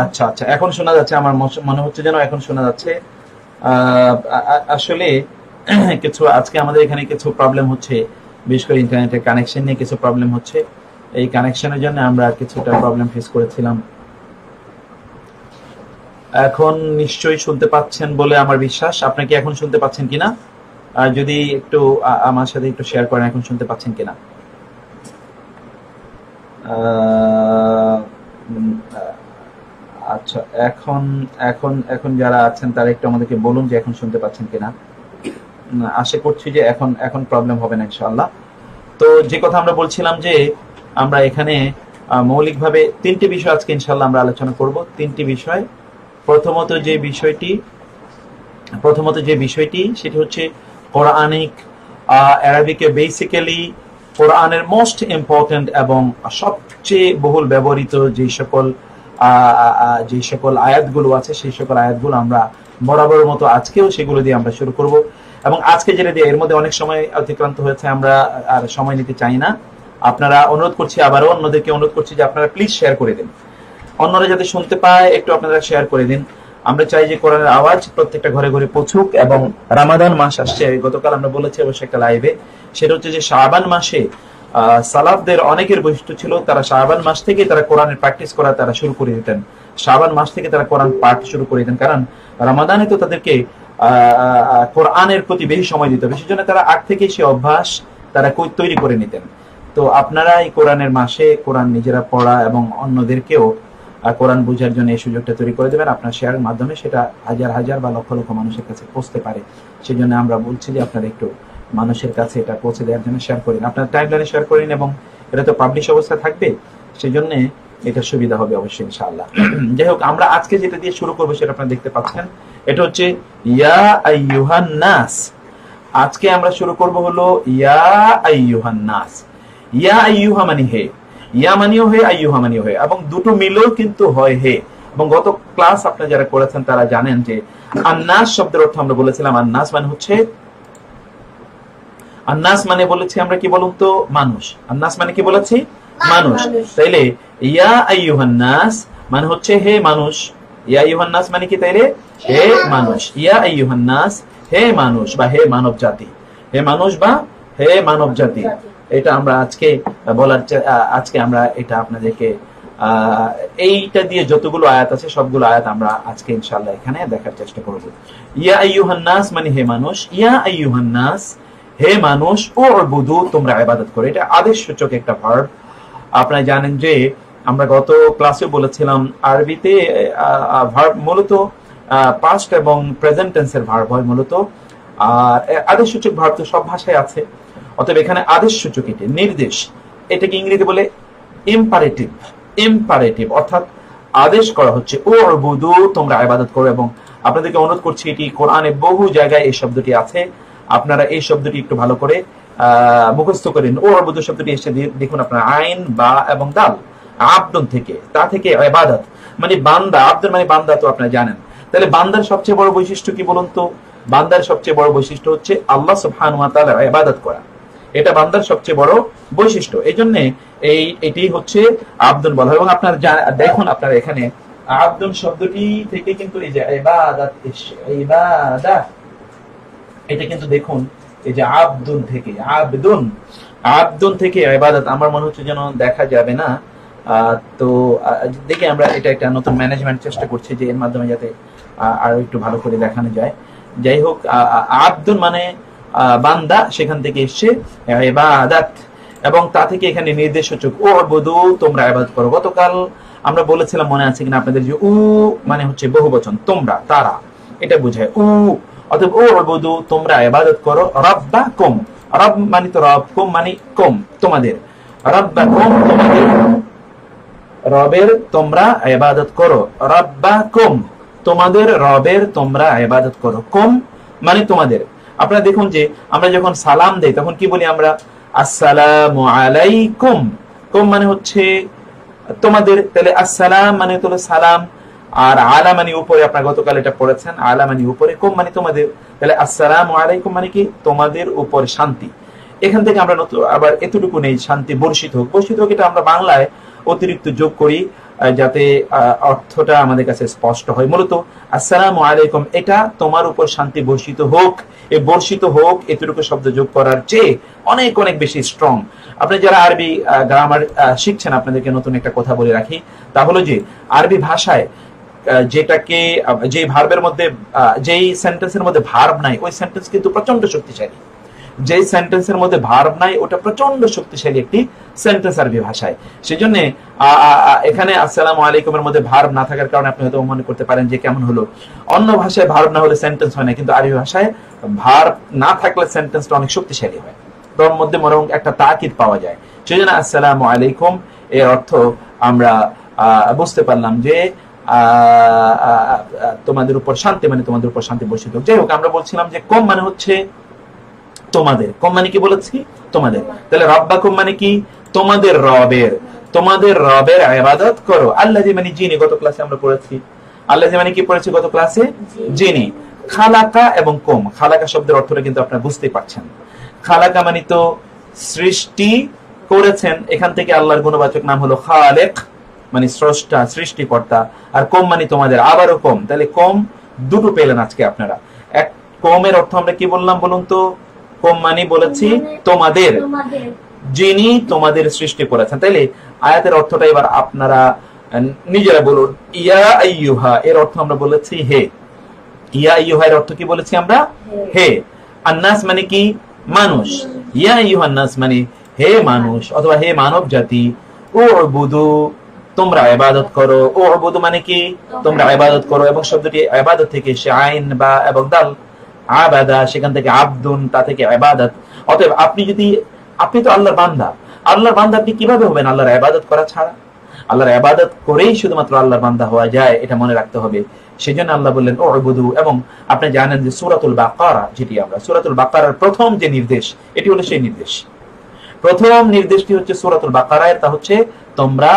আচ্ছা আচ্ছা, এখন শোনা যাচ্ছে। আমার মনে হচ্ছে যেন এখন শোনা যাচ্ছে। আসলে কিছু আজকে আমাদের এখানে কিছু প্রবলেম হচ্ছে, বিশেষ করে ইন্টারনেটের কানেকশন নিয়ে কিছু প্রবলেম হচ্ছে। এই কানেকশনের জন্য আমরা কিছুটা প্রবলেম ফেস করেছিলাম। এখন নিশ্চয়ই শুনতে পাচ্ছেন বলে আমার বিশ্বাস। আপনি কি এখন শুনতে পাচ্ছেন কিনা? যদি একটু আমার সাথে একটু শেয়ার করেন এখন শুনতে পাচ্ছেন কিনা। আচ্ছা, এখন এখন এখন যারা আছেন তারা একটু আমাদেরকে বলুন যে এখন শুনতে পাচ্ছেন কিনা। আশা করছি যে এখন এখন প্রবলেম হবে না ইনশাআল্লাহ। তো যে কথা আমরা বলছিলাম যে আমরা এখানে মৌলিকভাবে তিনটি বিষয় আজকে ইনশাআল্লাহ আমরা আলোচনা করব। তিনটি বিষয়। প্রথমত যে বিষয়টি সেটি হচ্ছে কোরআনিক অ্যারাবিকে বেসিক্যালি কোরআনের মোস্ট ইম্পর্টেন্ট এবং সবচেয়ে বহুল ব্যবহৃত যে সকল আয়াতগুলো আছে সেই সকল আয়াতগুলো আমরা বরাবর মতো আজকেও সেগুলো দিয়ে আমরা শুরু করব। এবং আজকে যেটা দিয়ে এর মধ্যে অনেক সময় অতিক্রান্ত হয়েছে, আমরা আর সময় নিতে চাই না। আপনারা অনুরোধ করছি, আবারও অন্যদেরকে অনুরোধ করছি যে আপনারা প্লিজ শেয়ার করে দিন, অন্যরা যাতে শুনতে পায় একটু আপনারা শেয়ার করে দিন। আমরা চাই যে কোরআনের আওয়াজ প্রত্যেকটা ঘরে ঘরে পৌঁছুক। এবং রামাদান মাস আসছে, গতকাল আমরা বলেছি অবশ্যই একটা লাইভে, সেটা হচ্ছে যে শাবান মাসে সালাফদের অনেকের বৈশিষ্ট্য ছিল, তারা শাবান মাস থেকে তারা কোরআনের প্র্যাকটিস করা তারা শুরু করে দিতেন। শাবান মাস থেকে তারা কোরআন পাঠ শুরু করে দিতেন, কারণ রামাদানে তো তাদেরকে কোরআনের প্রতি বেশি সময় দিত, বেশি জন্য তারা আগ থেকে সে অভ্যাস তারা তৈরি করে নিতেন। তো আপনারা এই কোরআনের মাসে কোরআন নিজেরা পড়া এবং অন্যদেরকেও কোরআন বোঝার জন্য এই সুযোগটা তৈরি করে দেবেন। আপনার শেয়ারের মাধ্যমে সেটা হাজার হাজার বা লক্ষ লক্ষ মানুষের কাছে পৌঁছতে পারে। সেই জন্য আমরা বলছি যে আপনারা একটু মানুষের কাছে এটা পৌঁছে দেওয়ার জন্য শেয়ার করেন, আপনার টাইমলাইনে শেয়ার করেন, এবং এটা তো পাবলিশ অবস্থা থাকবে, সেই জন্য এটা সুবিধা হবে অবশ্যই ইনশাআল্লাহ। যাই হোক, আমরা আজকে যেটা দিয়ে শুরু করবো সেটা আপনারা দেখতে পাচ্ছেন, এটা হচ্ছে ইয়া আইয়ুহান নাস। আজকে আমরা শুরু করব হলো ইয়া আইয়ুহান নাস। ইয়া আইয়ুহা মানে হে, ইয়া মানিও হে, আইয়ুহা মানিও হে, এবং দুটো মিলেও কিন্তু হয় হে। এবং গত ক্লাস আপনারা যারা করেছেন তারা জানেন যে আন্নাস শব্দের অর্থ আমরা বলেছিলাম, আন্নাস মানে হচ্ছে, আন্নাস মানে বলেছি আমরা কি বলুন তো, মানুষ। আন্নাস মানে কি বলেছি, মানুষ। তাইলে ইয়া আইয়ুহান নাস মানে হচ্ছে হে মানুষ। ইয়া আইয়ুহান নাস মানে কি, তাইলে হে মানুষ। ইয়া আইয়ুহান নাস, হে মানুষ বা হে মানব জাতি, হে মানুষ বা হে মানব জাতি। এটা আমরা আজকে বলার, আজকে আমরা এটা আপনাদেরকে এইটা দিয়ে যতগুলো আয়াত আছে সবগুলো আয়াত আমরা আজকে ইনশাআল্লাহ এখানে দেখার চেষ্টা করব। ইয়া আইয়ুহান নাস মানে হে মানুষ, ইয়া আইয়ুহান নাস হে মানুষ, উ'বুদু তোমরা ইবাদত করো। এটা আদেশ সূচক একটা ভার্ব। আপনারা জানেন যে আমরা গত ক্লাসে বলেছিলাম আরবিতে ভার্ব মূলত পাস্ট এবং প্রেজেন্ট টেন্সের ভার্ব হয় মূলত, আর আদেশ সূচক ভার্ব তো সব ভাষায় আছে। অতএব এখানে আদেশ সূচক, এটি নির্দেশ, এটাকে ইংরেজিতে বলে ইম্পারেটিভ। ইম্পারেটিভ অর্থাৎ আদেশ করা হচ্ছে, উ'বুদু তোমরা ইবাদত করো। এবং আপনাদেরকে অনুরোধ করছি, এটি কোরআনে বহু জায়গায় এই শব্দটি আছে, আপনারা এই শব্দটি একটু ভালো করে মুখস্থ করেন। উ'বুদু শব্দটি এসে দেখুন আপনার আইন বা এবং দাল, আবদুন থেকে, তা থেকে ইবাদত মানে বান্দা, আবদুন মানে বান্দা, তো আপনারা জানেন। তাহলে বান্দার সবচেয়ে বড় বৈশিষ্ট্য কি বলুন তো? বান্দার সবচেয়ে বড় বৈশিষ্ট্য হচ্ছে আল্লাহ সুবহানাহু ওয়া তাআলার ইবাদত করা। এটা বান্দার সবচেয়ে বড় বৈশিষ্ট্য। এই জন্য এটি হচ্ছে আবদুন বলা হয়। এবং আপনারা দেখুন, আপনারা এখানে আবদুন শব্দটি থেকে কিন্তু এই যে ইবাদত, ইবাদত, এটা কিন্তু দেখুন এই যে আবদুন থেকে, আবদুন, আবদুন থেকে ইবাদত, আমার মনে হচ্ছে যেন দেখা যাবে না। তো দেখি আমরা এটা একটা নতুন ম্যানেজমেন্ট চেষ্টা করছি যে এর মাধ্যমে যাতে আরো একটু ভালো করে দেখানো যায়। যাই হোক, আবদুন মানে বান্দা, সেখান থেকে এসছে ইবাদত, এবং তা থেকে এখানে নির্দেশসূচক উ'বুদু তোমরা ইবাদত করো। গতকাল আমরা বলেছিলাম, মনে আছে কিনা আপনাদের, যে উ মানে হচ্ছে বহুবচন, তোমরা, তারা, এটা বোঝায় উ। অতএব উ'বুদু তোমরা ইবাদত করো, রাব্বাকুম, রব মানে তো রব, কুম মানে কুম তোমাদের, রাব্বাকুম তোমাদের, রবের তোমরা ইবাদত করো, রাব্বাকুম তোমাদের রবের তোমরা ইবাদত করো, কুম মানে তোমাদের। আপনারা দেখুন যে আমরা যখন সালাম দেই তখন কি বলি আমরা, আসসালামু আলাইকুম। কুম মানে হচ্ছে তোমাদের, তাহলে আসসালাম মানে তো সালাম, আর আলা মানে উপরে, আপনারা গতকাল এটা পড়েছেন, আলা মানে উপরে, কুম মানে তোমাদের। তাহলে আসসালামু আলাইকুম মানে কি, তোমাদের উপর শান্তি। এখান থেকে আমরা আবার এতটুকু নেই, শান্তি বর্ষিত হোক। বর্ষিত হোক এটা আমরা বাংলায় অতিরিক্ত যোগ করি, যাতে অর্থটা আমাদের কাছে স্পষ্ট হয়। মূলত আসসালামু আলাইকুম এটা তোমার উপর শান্তি বর্ষিত হোক, এই বর্ষিত হোক এতটুকু শব্দ যোগ করার চেয়ে অনেক অনেক বেশি স্ট্রং। আপনি যারা আরবি গ্রামার শিখছেন, আপনাদেরকে নতুন একটা কথা বলে রাখি, তা হলো যে আরবি ভাষায় যেটাকে যে ভার্বের মধ্যে যেই সেন্টেন্সের মধ্যে ভার্ব নাই ওই সেন্টেন্স কিন্তু প্রচন্ড শক্তিশালী। যে সেন্টেন্সের মধ্যে ভার্ব নাই ওটা প্রচন্ড শক্তিশালী একটি সেন্টেন্স আরবি ভাষায়। সেজন্য এখানে আসসালামু আলাইকুমের মধ্যে ভার্ব না থাকার কারণে আপনি হয়তো মনে করতে পারেন যে কেমন হলো, অন্য ভাষায় ভার্ব না হলে সেন্টেন্স হয় না, কিন্তু আরবি ভাষায় ভার্ব না থাকলে সেন্টেন্সটা অনেক শক্তিশালী হয়, তার মধ্যে বরং একটা তাকিদ পাওয়া যায়। সেজন্য আসসালামু আলাইকুম এর অর্থ আমরা বুঝতে পারলাম যে তোমাদের উপর শান্তি, মানে তোমাদের উপর শান্তি বর্ষিত হোক। যাই হোক, আমরা বলছিলাম যে কম মানে হচ্ছে তোমাদের, কম মানে কি বলেছি তোমাদের, তাহলে রব্বাকুম মানে কি তোমাদের রবের, তোমাদের রবের ইবাদত করো। আল্লাযী মানে যিনি, গত ক্লাসে আমরা পড়েছি আল্লাযী মানে কি পড়েছি গত ক্লাসে, যিনি। খালাকা এবং কুম, খালাকা শব্দের অর্থটা কিন্তু আপনারা বুঝতেই পারছেন। খালাকা মানে তো সৃষ্টি করেছেন, এখান থেকে আল্লাহর গুণবাচক নাম হলো খালেক মানে স্রষ্টা, সৃষ্টিকর্তা। আর কম মানে তোমাদের, আবারও কম, তাহলে কম দুটো পেলেন আজকে আপনারা। এক কমের অর্থ আমরা কি বললাম বলুন তো, কম মানে বলেছি তোমাদের, যিনি তোমাদের সৃষ্টি করেছেন। তাইলে আয়াতের অর্থটা এবার আপনারা নিজেরা বলুন। ইয়া আইয়ুহা এর অর্থ আমরা বলেছি হে, ইয়া আইয়ুহা এর অর্থ কি বলেছি আমরা, হে। আন্নাস মানে কি মানুষ, ইয়া আইয়ুহান নাস মানে হে মানুষ অথবা হে মানব জাতি। উবুদু তোমরা ইবাদত করো, উবুদু মানে কি তোমরা ইবাদত করো, এবং শব্দটি ইবাদত থেকে এসে আইন বা এবং দাল আবাদা, সেখান থেকে আব্দুন, তা থেকে ইবাদত। অতএব আপনি তো আল্লাহর বান্দা, আল্লাহর বান্দা আপনি কিভাবে হবেন আল্লাহর ইবাদত করা ছাড়া? আল্লাহর ইবাদত করেই শুধুমাত্র আল্লাহর বান্দা হওয়া যায়, এটা মনে রাখতে হবে। সেজন্য আল্লাহ বললেন উবুদু। এবং আপনি জানেন যে সূরাতুল বাকারা, যেটি আমরা সূরাতুল বাকারার প্রথম যে নির্দেশ, এটি হলো সেই নির্দেশ। প্রথম নির্দেশটি হচ্ছে সূরাতুল বাকারায়, তা হচ্ছে তোমরা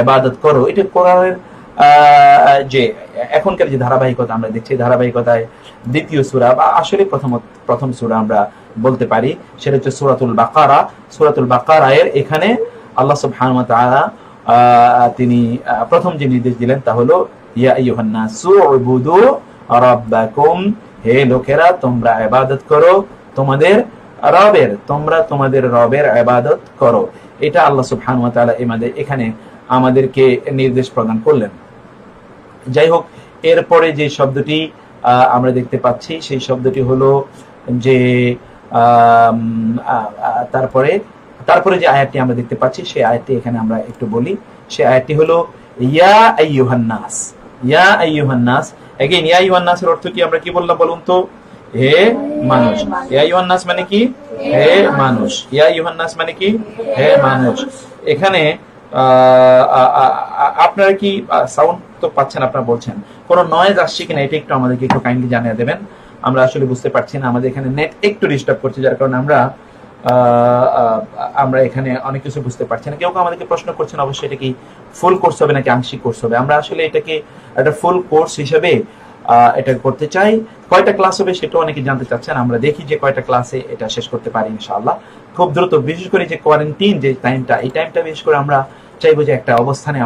ইবাদত করো। এটা কোরআনের যে এখনকার যে ধারাবাহিকতা আমরা দেখছি, ধারাবাহিকতায় দ্বিতীয় সূরা বা আসলে প্রথম সূরা আমরা বলতে পারি, সেটা হচ্ছে সূরাতুল বাকারা। সূরাতুল বাকারায়ের এখানে আল্লাহ সুবহানাহু ওয়া তাআলা তিনি প্রথম যে নির্দেশ দিলেন তা হলো ইয়া আইয়ুহান নাসু উবুদু রাব্বাকুম, হে লোকেরা তোমরা ইবাদত করো তোমাদের রবের, তোমরা তোমাদের রবের ইবাদত করো। এটা আল্লাহ সুবহানাহু ওয়া তাআলা এখানে আমাদেরকে নির্দেশ প্রদান করলেন। যাই হোক, এরপরে যে শব্দটি আমরা দেখতে পাচ্ছি সেই শব্দটি হলো যে তারপরে যে আয়াতটি আমরা দেখতে পাচ্ছি সেই আয়াতটি এখানে আমরা একটু বলি। সেই আয়াতটি হলো ইয়া আইয়ুহান নাস। ইয়া আইয়ুহান নাস, এগেইন ইয়া আইয়ুহান নাসের অর্থ কি আমরা কি বললাম বলুন তো, হে মানুষ। ইয়া আইয়ুহান নাস মানে কি, হে মানুষ। ইয়া আইয়ুহান নাস মানে কি, হে মানুষ। এখানে আপনারা কি সাউন্ড তো পাচ্ছেন, আপনারা বলছেন কোনো নয়েজ আসছে কিনা, এটা একটু আমাদেরকে একটু কাইন্ডলি জানিয়ে দেবেন। আমরা আসলে বুঝতে পারছি না, আমাদের এখানে নেট একটু ডিস্টার্ব করছে, যার কারণে আমরা এখানে অনেক কিছু বুঝতে পারছি না। কেউ আমাদেরকে প্রশ্ন করছেন অবশ্যই এটা কি ফুল কোর্স হবে নাকি আংশিক কোর্স হবে। আমরা আসলে এটাকে একটা ফুল কোর্স হিসেবে এটা করতে চাই। কয়টা ক্লাস হবে সেটাও অনেকে জানতে চাচ্ছেন, আমরা দেখি যে কয়টা ক্লাসে এটা শেষ করতে পারি ইনশাআল্লাহ খুব দ্রুত। বিশেষ করে যে কোয়ারেন্টাইন যে টাইমটা, এই টাইমটা বিশেষ করে আমরা চাইবো যে একটা অবস্থানে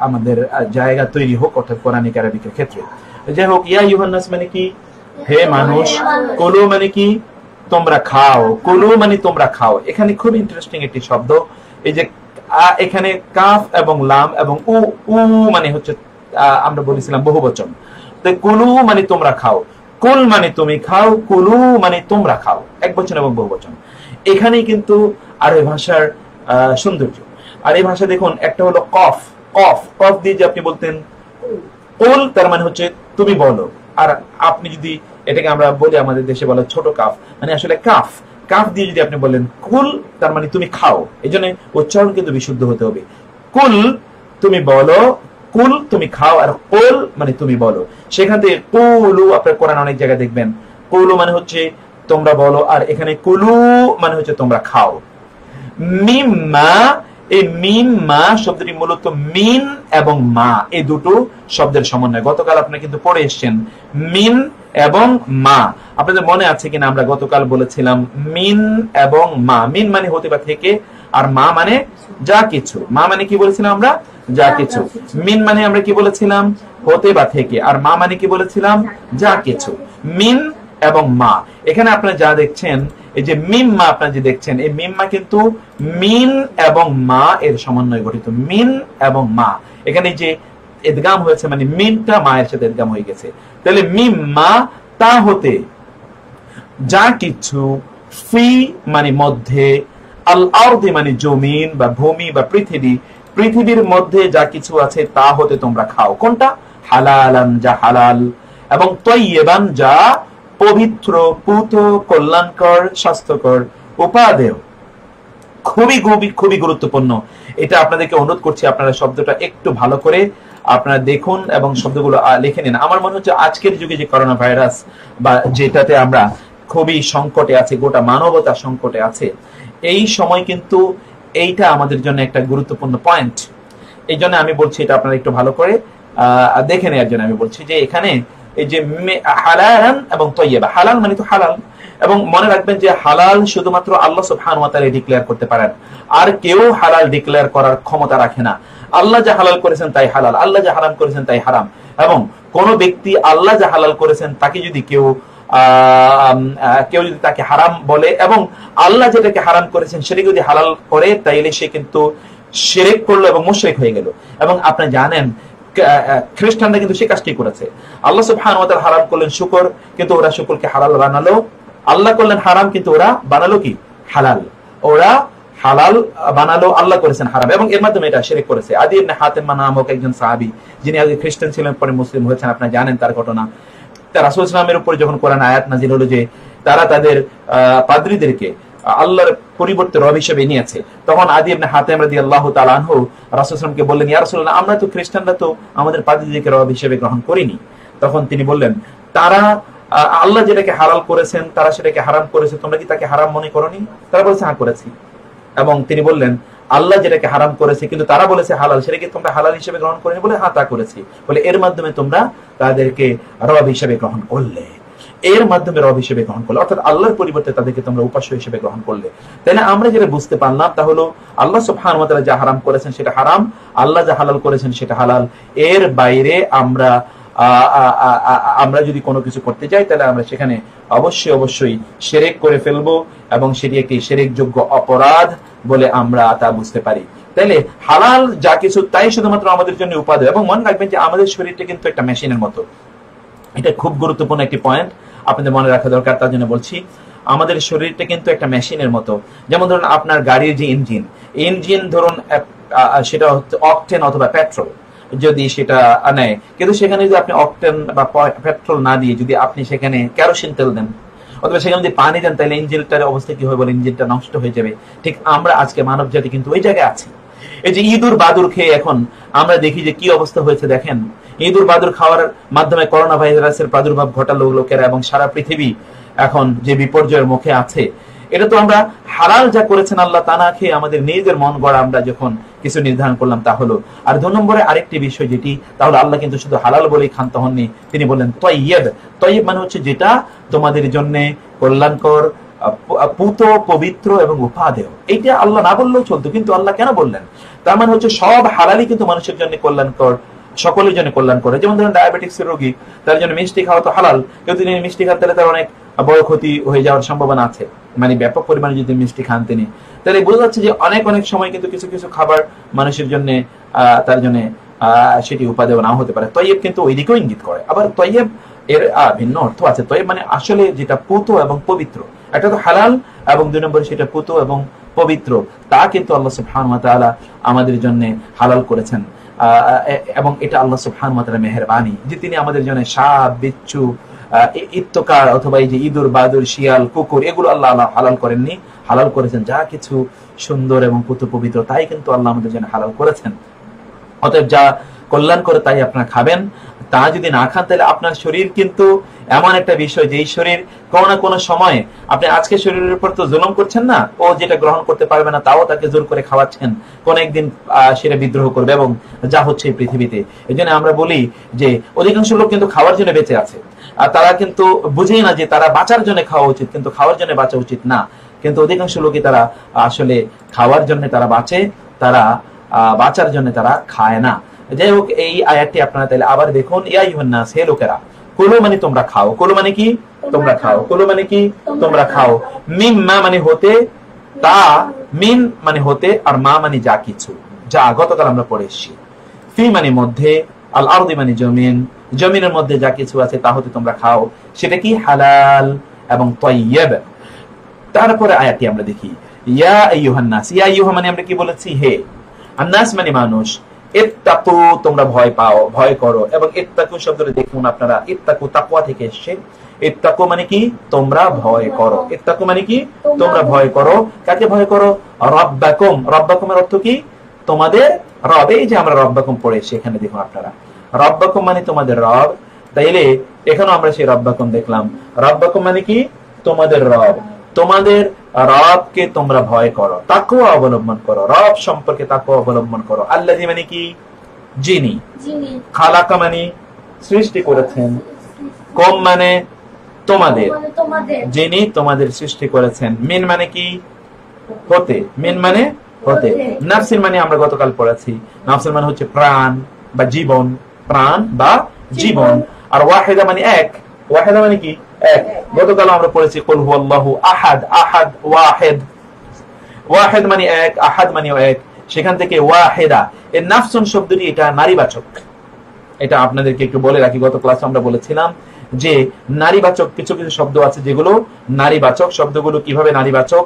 আমাদের জায়গা তৈরি হোক, অর্থাৎ কোরআনিক আরবিকের ক্ষেত্রে। যাই হোক, ইয়া আইয়ুহান নাস মানে কি, হে মানুষ। কুলু মানে কি, তোমরা খাও। কুলু মানে তোমরা খাও। এখানে খুব ইন্টারেস্টিং একটি শব্দ, এই যে এখানে কাফ এবং লাম এবং উ মানে হচ্ছে আমরা বলেছিলাম বহুবচন। তো কুলু মানে তোমরা খাও, কুল মানে তুমি খাও, কুলু মানে তোমরা খাও, একবচন এবং বহুবচন। এখানেই কিন্তু আরবি ভাষার সৌন্দর্য। আর এই ভাষা দেখুন, একটা হলো কফ, কফ কফ দিয়ে যে আপনি বলতেন কুল, তার মানে হচ্ছে তুমি বলো। আর আপনি যদি এটাকে আমরা বলি আমাদের দেশে বলে ছোট কাফ, মানে আসলে কাফ, কাফ দিয়ে যদি আপনি বলেন কুল, তার মানে তুমি খাও। এই জন্য উচ্চারণ কিন্তু বিশুদ্ধ হতে হবে। কুল তুমি বলো, কুল তুমি খাও, আর কুল মানে তুমি বলো। সেখান থেকে কুলু আপনার কোরআন অনেক জায়গায় দেখবেন কুলু মানে হচ্ছে তোমরা বলো, আর এখানে কুলু মানে হচ্ছে তোমরা খাও। মিম্মা, এই মিম্মা শব্দটি মূলত মিন এবং মা এই দুটো শব্দের সমন্বয়। গতকাল আপনি কিন্তু পড়ে এসেছেন মিন এবং মা। আপনাদের মনে আছে কিনা আমরা গতকাল বলেছিলাম মিন এবং মা। মিন মানে হতে বা থেকে, আর মা মানে যা কিছু। মা মানে কি বলেছিলাম আমরা? যা কিছু। মিন মানে আমরা কি বলেছিলাম? হতে বা থেকে। আর মা মানে কি বলেছিলাম? যা কিছু। মিন এবং মা, এখানে আপনারা যা দেখছেন এই যে মিম্মা, আপনারা যে দেখছেন এই মিম্মা কিন্তু মিন এবং মা এর সমন্বয়ে গঠিত। মিন এবং মা, এখানে যে ইদগাম হয়েছে মানে মিনটা মায়ের সাথে ইদগাম হয়ে গেছে। তাহলে মিম্মা তা হতে, যা কিছু, ফি মানে মধ্যে, আল আরদি মানে জমিন বা ভূমি বা পৃথিবী, পৃথিবীর মধ্যে যা কিছু আছে তা হতে তোমরা খাও। কোনটা? হালালান, যা হালাল, এবং তয়্যিবান, যা পবিত্র, পুত, কল্যাণকর, স্বাস্থ্যকর, উপাদেয়। খুবই খুবই খুবই গুরুত্বপূর্ণ। এটা আপনাদেরকে অনুরোধ করছি আপনারা শব্দটা একটু ভালো করে আপনারা দেখুন এবং শব্দগুলো লিখে নিন। আমার মনে হচ্ছে আজকের যুগে যে করোনা ভাইরাস বা যেটাতে আমরা খুবই সংকটে আছে, গোটা মানবতা সংকটে আছে, এই সময় কিন্তু এইটা আমাদের জন্য একটা গুরুত্বপূর্ণ পয়েন্ট। এই জন্য আমি বলছি এটা আপনারা একটু ভালো করে দেখে নেওয়ার জন্য আমি বলছি যে এখানে এই যে হালাল এবং তয়্যিবা, হালাল মানে তো হালাল, এবং মনে রাখবেন যে হালাল শুধুমাত্র আল্লাহ সুবহানাহু ওয়া তাআলা ডিক্লেয়ার করতে পারেন, আর কেউ হালাল ডিক্লেয়ার করার ক্ষমতা রাখে না। আল্লাহ যা হালাল করেছেন তাই হালাল, আল্লাহ যা হারাম করেছেন তাই হারাম। এবং কোন ব্যক্তি আল্লাহ যা হালাল করেছেন তাকে যদি কেউ যদি তাকে হারাম বলে এবং আল্লাহ যেটাকে হারাম করেছেন সেটাকে যদি হালাল করে, তাইলে সে কিন্তু শিরক করলো এবং মুশরিক হয়ে গেল। এবং আপনি জানেন খ্রিস্টানরা কিন্তু সে কাজটি করেছে। আল্লাহ সুবহানাহু ওয়া তাআলা হারাম করলেন শুকর, কিন্তু ওরা শুকরকে হালাল বানালো। আল্লাহ করলেন হারাম, কিন্তু ওরা বানালো কি? হালাল। ওরা হালাল বানালো, আল্লাহ করেছেন হারাম, এবং এর মাধ্যমে এটা শিরক করেছে। আদি ইবনে হাতেম নামক একজন সাহাবী, যিনি আগে খ্রিস্টান ছিলেন পরে মুসলিম হয়েছেন, আপনারা জানেন তার ঘটনা। তার রাসূল সাল্লাল্লাহু আলাইহি ওয়াসাল্লামের উপর যখন কোরআন আয়াত নাযিল হলো যে তারা তাদের পাদ্রীদেরকে আল্লাহর পরিবর্তে রব হিসেবে নিয়েছে, তখন আদি ইবনে হাতেম রাদিয়াল্লাহু তাআলা আনহু রাসূল সাল্লাল্লাহু আলাইহি ওয়াসাল্লামকে বললেন, ইয়া রাসূলুল্লাহ, আমরা তো খ্রিস্টানরা তো আমাদের পাদ্রীদেরকে রব হিসেবে গ্রহণ করিনি। তখন তিনি বললেন, তারা আল্লাহ যেটাকে হালাল করেছেন তারা সেটাকে হারাম করেছে, তোমরা কি তাকে হারাম মনে করনি? তারা বলেছে হ্যাঁ করেছি। এবং তিনি বললেন, আল্লাহ যেটাকে হারাম করেছে কিন্তু তারা বলেছে হালাল, সেটাকে তোমরা হালাল হিসেবে গ্রহণ করেনি? বলে হ্যাঁ তা করেছি। বলে এর মাধ্যমে তোমরা তাদেরকে রব হিসেবে গ্রহণ করলে, এর মাধ্যমে রব হিসেবে গ্রহণ করলে, অর্থাৎ আল্লাহর পরিবর্তে তাদেরকে তোমরা উপাস্য হিসেবে গ্রহণ করলে। তাহলে আমরা যেটা বুঝতে পারলাম তা হলো আল্লাহ সুবহানাহু ওয়া তাআলা যা হারাম করেছেন সেটা হারাম, আল্লাহ যা হালাল করেছেন সেটা হালাল। এর বাইরে আমরা যদি কোনো কিছু করতে চাই তাহলে আমরা সেখানে অবশ্যই শিরক করে ফেলবো, এবং সেটি একটি শিরকযোগ্য অপরাধ বলে আমরা তা বুঝতে পারি। তাইলে হালাল যা কিছু তাই শুধুমাত্র আমাদের জন্য উপাদেয়। এবং মনে রাখবেন যে আমাদের শরীরটা কিন্তু একটা মেশিনের মতো। এটা খুব গুরুত্বপূর্ণ একটি পয়েন্ট, আপনাদের মনে রাখা দরকার, তার জন্য বলছি। আমাদের শরীরটা কিন্তু একটা মেশিনের মতো। যেমন ধরুন আপনার গাড়ির যে ইঞ্জিন ধরুন সেটা হচ্ছে অকটেন অথবা পেট্রোল, যদি সেটা নেয়, কিন্তু সেখানে যদি আপনি অকটেন বা পেট্রোল না দিয়ে যদি আপনি সেখানে কেরোসিন তেল দেন অথবা সেখানে যদি পানি দেন, তাহলে ইঞ্জিনটার অবস্থা কি হবে? বলে ইঞ্জিনটা নষ্ট হয়ে যাবে। ঠিক আমরা আজকে মানব জাতি কিন্তু ওই জায়গায় আছি। এই যে ইঁদুর বাদুর খেয়ে এখন আমরা দেখি যে কি অবস্থা হয়েছে। দেখেন, ইঁদুর বাদুর খাওয়ার মাধ্যমে করোনা ভাইরাসের প্রাদুর্ভাব ঘটালো লোকেরা, এবং সারা পৃথিবী এখন যে বিপর্যয়ের মুখে আছে। এটা তো আমরা হালাল যা করেছেন আল্লাহ তা না খেয়ে আমাদের নিজেদের মন গড়া আমরা যখন কিছু নির্ধারণ করলাম তা হলো। আর 2 নম্বরে আরেকটি বিষয় যেটি, তাহলে আল্লাহ কিন্তু শুধু হালাল বলেই ক্ষান্ত হননি, তিনি বললেন তয়্যিব। তয়্যিব মানে হচ্ছে যেটা তোমাদের জন্য কল্যাণকর, পুত, পবিত্র এবং উপাদেয়। এইটা আল্লাহ না বললেও চলতো, কিন্তু আল্লাহ কেন বললেন? তার মানে হচ্ছে সব হালালই কিন্তু মানুষের জন্য কল্যাণকর, সকলের জন্য কল্যাণ করে। যেমন ধরুন ডায়াবেটিক্স এর রোগী, তার জন্য মিষ্টি খাওয়া তো হালাল, কিন্তু তিনি মিষ্টি খান তাহলে তার অনেক বড় ক্ষতি হয়ে যাওয়ার সম্ভাবনা আছে, মানে ব্যাপক পরিমাণে যদি মিষ্টি খান তিনি, তাহলে বোঝা যাচ্ছে যে অনেক সময় কিন্তু কিছু কিছু খাবার মানুষের জন্য তার জন্য সেটি উপাদেয় নাও হতে পারে। তয়্যিব কিন্তু ওই দিকেও ইঙ্গিত করে। আবার তয়্যিব এর ভিন্ন অর্থ আছে। তয়্যিব মানে আসলে যেটা পুত এবং পবিত্র। একটা তো হালাল, এবং 2 নম্বরে সেটা পুত এবং পবিত্র, তা কিন্তু আল্লাহ সুবহানাহু ওয়া তাআলা আমাদের জন্য হালাল করেছেন। এবং এটা আল্লাহ সুবহানাহু ওয়া তাআলার মেহেরবানি যে তিনি আমাদের জন্য সাপ, বিচ্ছু, ইত্তকার অথবা এই যে ইঁদুর, বাদুর, শিয়াল, কুকুর, এগুলো আল্লাহ হালাল করেননি, হালাল করেছেন যা কিছু সুন্দর এবং পুত পবিত্র, তাই কিন্তু আল্লাহ আমাদের জন্য হালাল করেছেন। অতএব যা কল্যাণ করে তাই আপনারা খাবেন। তা যদি না খান তাহলে আপনার শরীর কিন্তু এমন একটা বিষয় যে এই শরীর কোনো না কোনো সময়, আপনি আজকে শরীরের উপর তো জুলুম করছেন না, ও যেটা গ্রহণ করতে পারবে না তাও তাকে জোর করে খাওয়াচ্ছেন, কোন একদিন সেটা বিদ্রোহ করবে, এবং যা হচ্ছে এই পৃথিবীতে। এই জন্য আমরা বলি যে অধিকাংশ লোক কিন্তু খাওয়ার জন্য বেঁচে আছে, আর তারা কিন্তু বুঝেই না যে তারা বাঁচার জন্য খাওয়া উচিত, কিন্তু খাওয়ার জন্য বাঁচা উচিত না। কিন্তু অধিকাংশ লোকই তারা আসলে খাওয়ার জন্য তারা বাঁচে, তারা বাঁচার জন্য তারা খায় না। যাই হোক, এই আয়াতটি আপনারা তাহলে আবার দেখুন, ইয়া আইয়ুহান নাস, হে লোকেরা, কুলু মানে তোমরা খাও, কুলু মানে কি তোমরা খাও, কুলু মানে কি তোমরা খাও, মিম্মা মানে হতে, তা মিন মানে হতে, আর মা মানে যা কিছু, যা গতকাল আমরা পড়ে এসেছি। ফি মানে মধ্যে, আল আরদি মানে জমিন, জমিনের মধ্যে যা কিছু আছে তা হতে তোমরা খাও, সেটা কি হালাল এবং তাইয়্যিব। তারপরে আয়াতটি আমরা দেখি, ইয়া আইয়ুহান নাস, ইয়া আইয়ুহা মানে আমরা কি বলেছি হে, আর নাস মানে মানুষ, ইত্তাকু তোমরা ভয় পাও, ভয় করো, এবং ইত্তাকু শব্দটা দেখুন আপনারা, ইত্তাকু তাকওয়া থেকে এসেছে। ইত্তাকু মানে কি তোমরা ভয় করো, ইত্তাকু মানে কি তোমরা ভয় করো, কাকে ভয় করো, রব্বাকুম, রব্বাকুমের অর্থ কি তোমাদের রব। এই যে আমরা রব্বাকুম পড়েছি, এখানে দেখুন আপনারা, রব্বাকুম মানে তোমাদের রব, তাইলে এখানে আমরা সেই রব্বাকুম দেখলাম। রব্বাকুম মানে কি তোমাদের রব, তোমাদের রবকে তোমরা ভয় করো, তাকওয়া অবলম্বন করো, রব সম্পর্কে তাকওয়া অবলম্বন করো। আল্লাযী মানে কি যিনি, খালাকা মানে সৃষ্টি করেছেন, কম মানে তোমাদের, যিনি তোমাদের সৃষ্টি করেছেন, মিন মানে কি হতে, মিন মানে হতে, নাফসিন মানে আমরা গতকাল পড়েছি, নাফসিন মানে হচ্ছে প্রাণ বা জীবন, প্রাণ বা জীবন। আর ওয়াহিদা মানে এক, ওয়াহিদা মানে কি এক, গতকাল আমরা পড়েছি কুল হুয়াল্লাহু আহাদ, আহাদ ওয়াহিদ, ওয়াহিদ মানে এক, আহাদ মানে এক, সেখান থেকে ওয়াহিদা। এই নাফসুন শব্দটি এটা নারীবাচক, এটা আপনাদেরকে একটু বলে রাখি, গত ক্লাসে আমরা বলেছিলাম যে নারীবাচক কিছু কিছু শব্দ আছে যেগুলো নারীবাচক। শব্দগুলো কিভাবে নারীবাচক,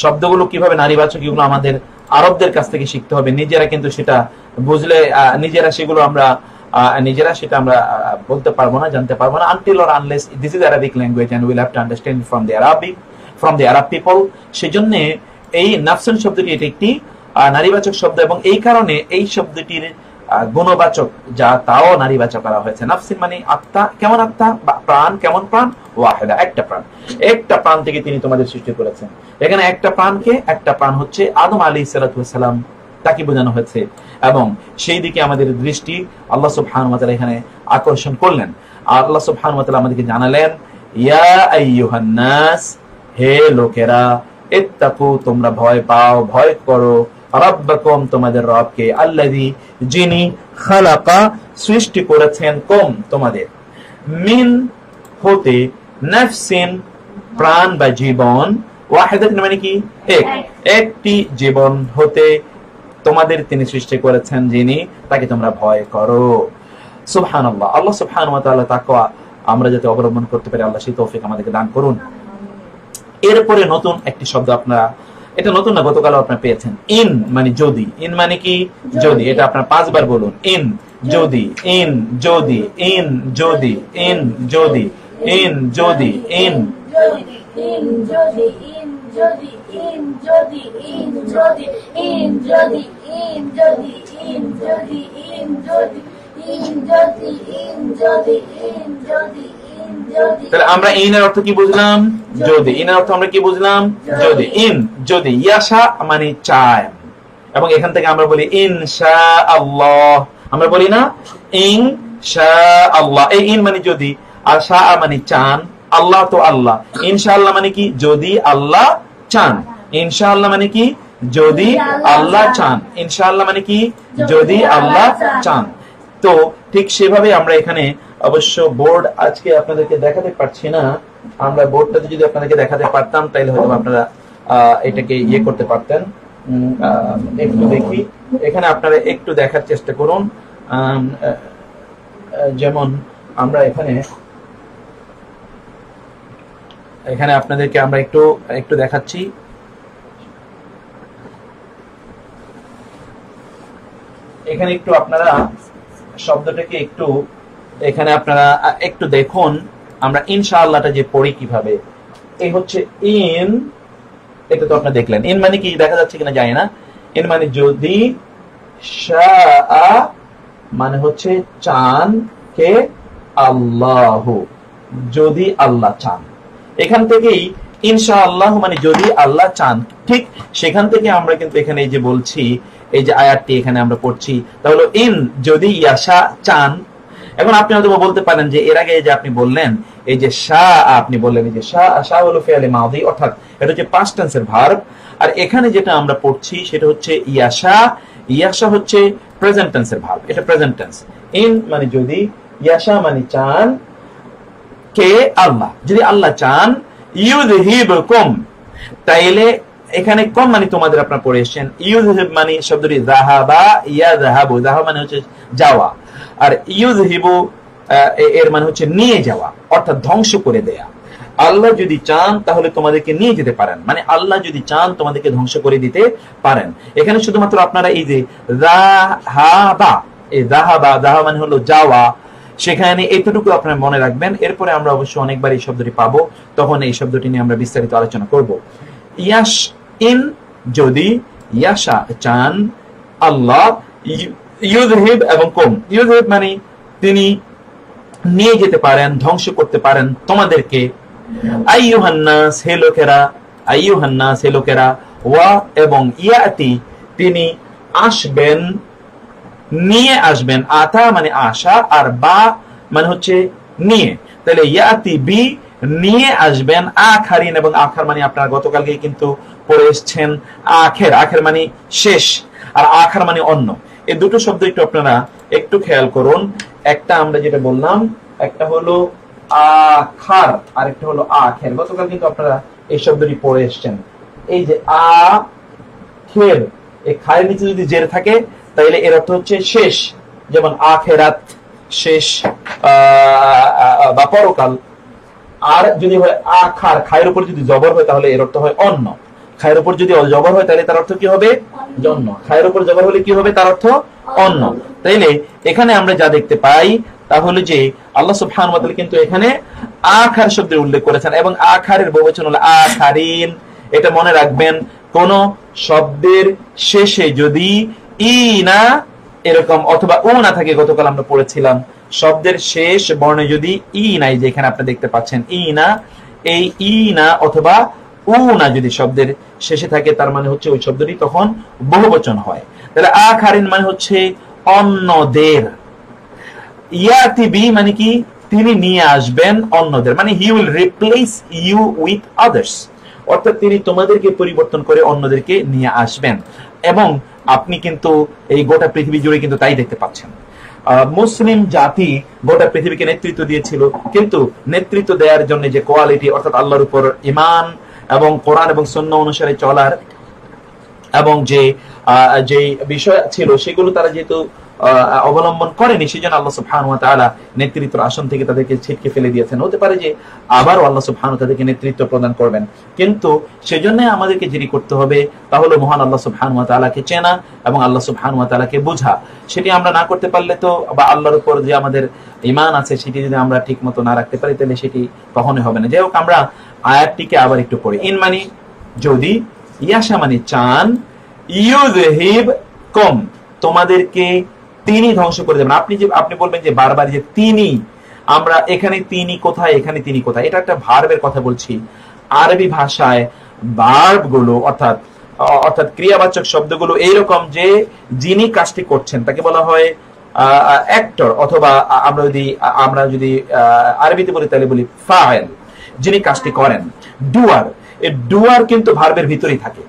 শব্দগুলো কিভাবে নারীবাচক, এগুলো আমাদের আরবদের কাছ থেকে শিখতে হবে, নিজেরা কিন্তু সেটা বুঝলে নিজেরা সেগুলো আমরা নিজেরা সেটা আমরা বলতে পারবো না, জানতে পারবো না, until or unless this is Arabic language and we'll have to understand from the Arab people. সেজন্য এই নাফসুন শব্দটি এটা একটি নারীবাচক শব্দ, এবং এই কারণে এই শব্দটির গুণবাচক যা তাও নারীবাচক করা হয়েছে। নাফসিন মানে আত্মা, কেমন আত্মা, প্রাণ, কেমন প্রাণ, ওয়াহিদা একটা প্রাণ, একটা প্রাণ থেকে তিনি তোমাদের সৃষ্টি করেছেন। এখানে একটা প্রাণকে, একটা প্রাণ হচ্ছে আদম আলাইহিস সালাতু ওয়াস সালাম, তাকে বোঝানো হয়েছে, এবং সেই দিকে আমাদের দৃষ্টি আল্লাহ সুবহানাহু ওয়া তাআলা এখানে আকর্ষণ করলেন। আল্লাহ সুবহানাহু ওয়া তাআলা আমাদেরকে জানালেন, ইয়া আইয়ুহান নাস, হে লোকেরা, ইত্তাকু তোমরা ভয় পাও, ভয় করো, রব্বাকুম তোমাদের রবকে, আল্লাযী যিনি, খালাকা সৃষ্টি করেছেন, কুম তোমাদের, মিন হতে, নাফসিন প্রাণ বা জীবন, ওয়াহিদাতিন মানে কি এক, একটি জীবন হতে তোমাদের তিনি সৃষ্টি করেছেন, যিনি, তাকে তোমরা ভয় করো। সুবহানাল্লাহ, আল্লাহ সুবহানাহু ওয়া তাআলা তাকওয়া আমরা যাতে অবলম্বন করতে পারি, আল্লাহ সেই তৌফিক আমাদেরকে দান করুন। এরপরে নতুন একটি শব্দ, আপনারা এটা নতুন না, গতকাল আপনারা পেয়েছেন, ইন মানে যদি, ইন মানে কি যদি, এটা আপনারা 5 বার বলুন, ইন যদি, ইন যদি, ইন যদি, ইন যদি, ইন যদি, ইন in যদি in যদি in যদি in যদি in যদি in যদি in যদি in যদি in যদি in যদি in যদি in যদি। তাহলে আমরা ইন এর অর্থ কি বুঝলাম, যদি। ইন এর অর্থ আমরা কি বুঝলাম, যদি। ইন যদি, ইয়াশা মানে চায়, এবং এখান থেকে আমরা বলি ইনশাআল্লাহ, আমরা বলি না ইনশাআল্লাহ। এই ইন মানে যদি, আর শাআ মানে চান, আল্লাহ তো আল্লাহ, ইনশাআল্লাহ মানে কি যদি আল্লাহ চান, ইনশাআল্লাহ মানে কি যদি আল্লাহ চান, ইনশাআল্লাহ মানে কি যদি আল্লাহ চান। তো ঠিক সেভাবে আমরা এখানে অবশ্য বোর্ড আজকে আপনাদেরকে দেখাতে পারছি না, আমরা বোর্ডটাতে যদি আপনাদেরকে দেখাতে পারতাম তাহলে হয়তো আপনারা এটাকে ইয়ে করতে পারতেন। একটু দেখি, এখানে আপনারা একটু দেখার চেষ্টা করুন, যেমন আমরা এখানে আপনাদেরকে আমরা একটু দেখাচ্ছি। এখানে একটু আপনারা শব্দটাকে একটু এখানে আপনারা একটু দেখুন, আমরা ইনশাআল্লাহটা যে পড়ি কিভাবে, এই হচ্ছে ইন, এটা তো আপনারা দেখলেন। ইন মানে কি দেখা যাচ্ছে কিনা জানি না, ইন মানে যদি, শাআ মানে হচ্ছে চান কে আল্লাহ, যদি আল্লাহ চান। এখান থেকেই ইনশাআল্লাহ মানে যদি আল্লাহ চান, ঠিক সেখান থেকে আমরা কিন্তু এখানে এই যে বলছি, এই যে আয়াতটি এখানে আমরা পড়ছি, তাহলে ইন যদি ইয়াশা চান। এখন আপনি হয়তো বলতে পারেন যে এর আগে যে আপনি বললেন এই যে শাআ, আপনি বললেন এই যে শাআ হলো ফি'লে মাদি, অর্থাৎ এটা হচ্ছে পাস্ট টেন্সের ভার্ব। আর এখানে যেটা আমরা পড়ছি সেটা হচ্ছে ইয়াশা, ইয়াশা হচ্ছে প্রেজেন্ট টেন্সের ভার্ব, এটা প্রেজেন্ট টেন্স। ইন মানে যদি, ইয়াশা মানে চান কে আল্লাহ, যদি আল্লাহ চান, ইউযহিবকুম তাইলে এখানে কম মানে তোমাদের আপনারা পড়ে এসেছেন, ইউযহিব মানে শব্দটি যাহাবা ইয়াযহাবু, যাহাবা মানে হচ্ছে যাওয়া, আর ইউযহিবু এর মানে হচ্ছে নিয়ে যাওয়া, অর্থাৎ ধ্বংস করে দেয়া। আল্লাহ যদি চান তাহলে তোমাদেরকে নিয়ে যেতে পারেন, মানে আল্লাহ যদি চান তোমাদেরকে ধ্বংস করে দিতে পারেন। এখানে শুধুমাত্র আপনারা এই যে যাহাবা, এই যাহাবা, যাহা মানে হলো যাওয়া, সেখানে এতটুকু আপনারা মনে রাখবেন। এরপরে আমরা অবশ্যই অনেকবার এই শব্দটি পাবো, তখন এই শব্দটি নিয়ে আমরা বিস্তারিত আলোচনা করব। ইয়াশ ইন যদি, ইয়াশা চান আল্লাহ, ইউযহিব এবং কুম, ইউযহিব মানে তিনি নিয়ে যেতে পারেন, ধ্বংস করতে পারেন তোমাদেরকে। আইয়ুহান নাস হে লোকেরা, আইয়ুহান নাস হে লোকেরা, ওয়া এবং ইয়াতি তিনি আসবেন, নিয়ে আসবেন। আতা মানে আশা, আর বা মানে হচ্ছে নিয়ে, তাহলে ইয়াতি বি নিয়ে আসবেন, আখারিন এবং আখার মানে আপনারা গতকালকে কিন্তু পড়ে এসেছেন আখের, আখের মানে শেষ, আর আখার মানে অন্য। এই দুটো শব্দ একটু আপনারা একটু খেয়াল করুন। একটা আমরা যেটা বললাম, একটা হলো আখার আর একটা হলো আখের। গতকাল কিন্তু আপনারা এই শব্দটি পড়ে এসেছেন। এই যে আখের, এই খায়ের নিচে যদি জের থাকে তাহলে এর অর্থ হচ্ছে শেষ, যেমন আখেরাত শেষ বা পরকাল। আর যদি হয় আখার, খায়ের উপর যদি জবর হয় তাহলে এর অর্থ হয় অন্য। খায়ের উপর যদি জবর হয় তাহলে তার অর্থ কি হবে? জন্য। খায়ের উপর জবর হলে কি হবে? তার অর্থ অন্য। তাইলে এখানে আমরা যা দেখতে পাই তাহলে যে আল্লাহ সুবহানাহু ওয়া তাআলা কিন্তু এখানে আখার শব্দের উল্লেখ করেছেন, এবং আখারের বহুবচন হলো আখারিন। এটা মনে রাখবেন, কোন শব্দের শেষে যদি ই না এরকম অথবা ও না থাকে, গতকাল আমরা পড়েছিলাম শব্দের শেষ বর্ণে যদি ই নাই, যেখানে আপনি দেখতে পাচ্ছেন ই না, এই ই না অথবা উ না যদি শব্দের শেষে থাকে, তার মানে হচ্ছে ওই শব্দটি তখন বহুবচন হয়। তাহলে আখারিন মানে হচ্ছে অন্যদের। ইয়াতি বি মানে কি? তিনি নিয়ে আসবেন অন্যদের, মানে he will replace you with others, অর্থাৎ তিনি তোমাদেরকে পরিবর্তন করে অন্যদেরকে নিয়ে আসবেন। এবং আপনি কিন্তু এই গোটা পৃথিবী জুড়ে কিন্তু তাই দেখতে পাচ্ছেন। মুসলিম জাতি গোটা পৃথিবীকে নেতৃত্ব দিয়েছিল, কিন্তু নেতৃত্ব দেওয়ার জন্য যে কোয়ালিটি, অর্থাৎ আল্লাহর উপর ঈমান এবং কোরআন এবং সুন্নাহ অনুসারে চলার এবং যে বিষয় ছিল সেগুলো তারা যেহেতু অবলম্বন করেনি, সেজন্য আল্লাহ সুবহানাহু ওয়া তাআলা নেতৃত্বের আসন থেকে তাদেরকে ছিটকে ফেলে দিয়েছেন। হতে পারে যে আবারও আল্লাহ সুবহানাহু তাদেরকে নেতৃত্ব প্রদান করবেন, কিন্তু সেজন্য আমাদেরকে যেটি করতে হবে তা হলো মহান আল্লাহ সুবহানাহু ওয়া তাআলাকে চেনা এবং আল্লাহ সুবহানাহু ওয়া তাআলাকে বোঝা। সেটি আমরা না করতে পারলে তো, বা আল্লাহর উপর যে আমাদের ঈমান আছে সেটি যদি আমরা ঠিক মতো না রাখতে পারি, তাহলে সেটি কখনোই হবে না। যাই হোক, আমরা আয়াতটিকে আবার একটু পড়ি। ইন মানে যদি, ইয়াশা মানে চান, ইউযহিব কুম তোমাদেরকে তিনি ধ্বংস করে দেবেন। আপনি বলবেন যে বারবার যে তিনি, আমরা এখানে তিনি কোথায়, এখানে তিনি কোথায়, এটা একটা ভার্বের কথা বলছি। আরবি ভাষায় ভার্ব গুলো অর্থাৎ ক্রিয়াবাচক শব্দগুলো এইরকম যে যিনি কাজটি করছেন তাকে বলা হয় অ্যাক্টর, অথবা আমরা যদি আরবিতে বলি তাহলে বলি ফাইল, যিনি কাজটি করেন। ডুয়ার, এই ডুয়ার কিন্তু ভার্বের ভিতরেই থাকে।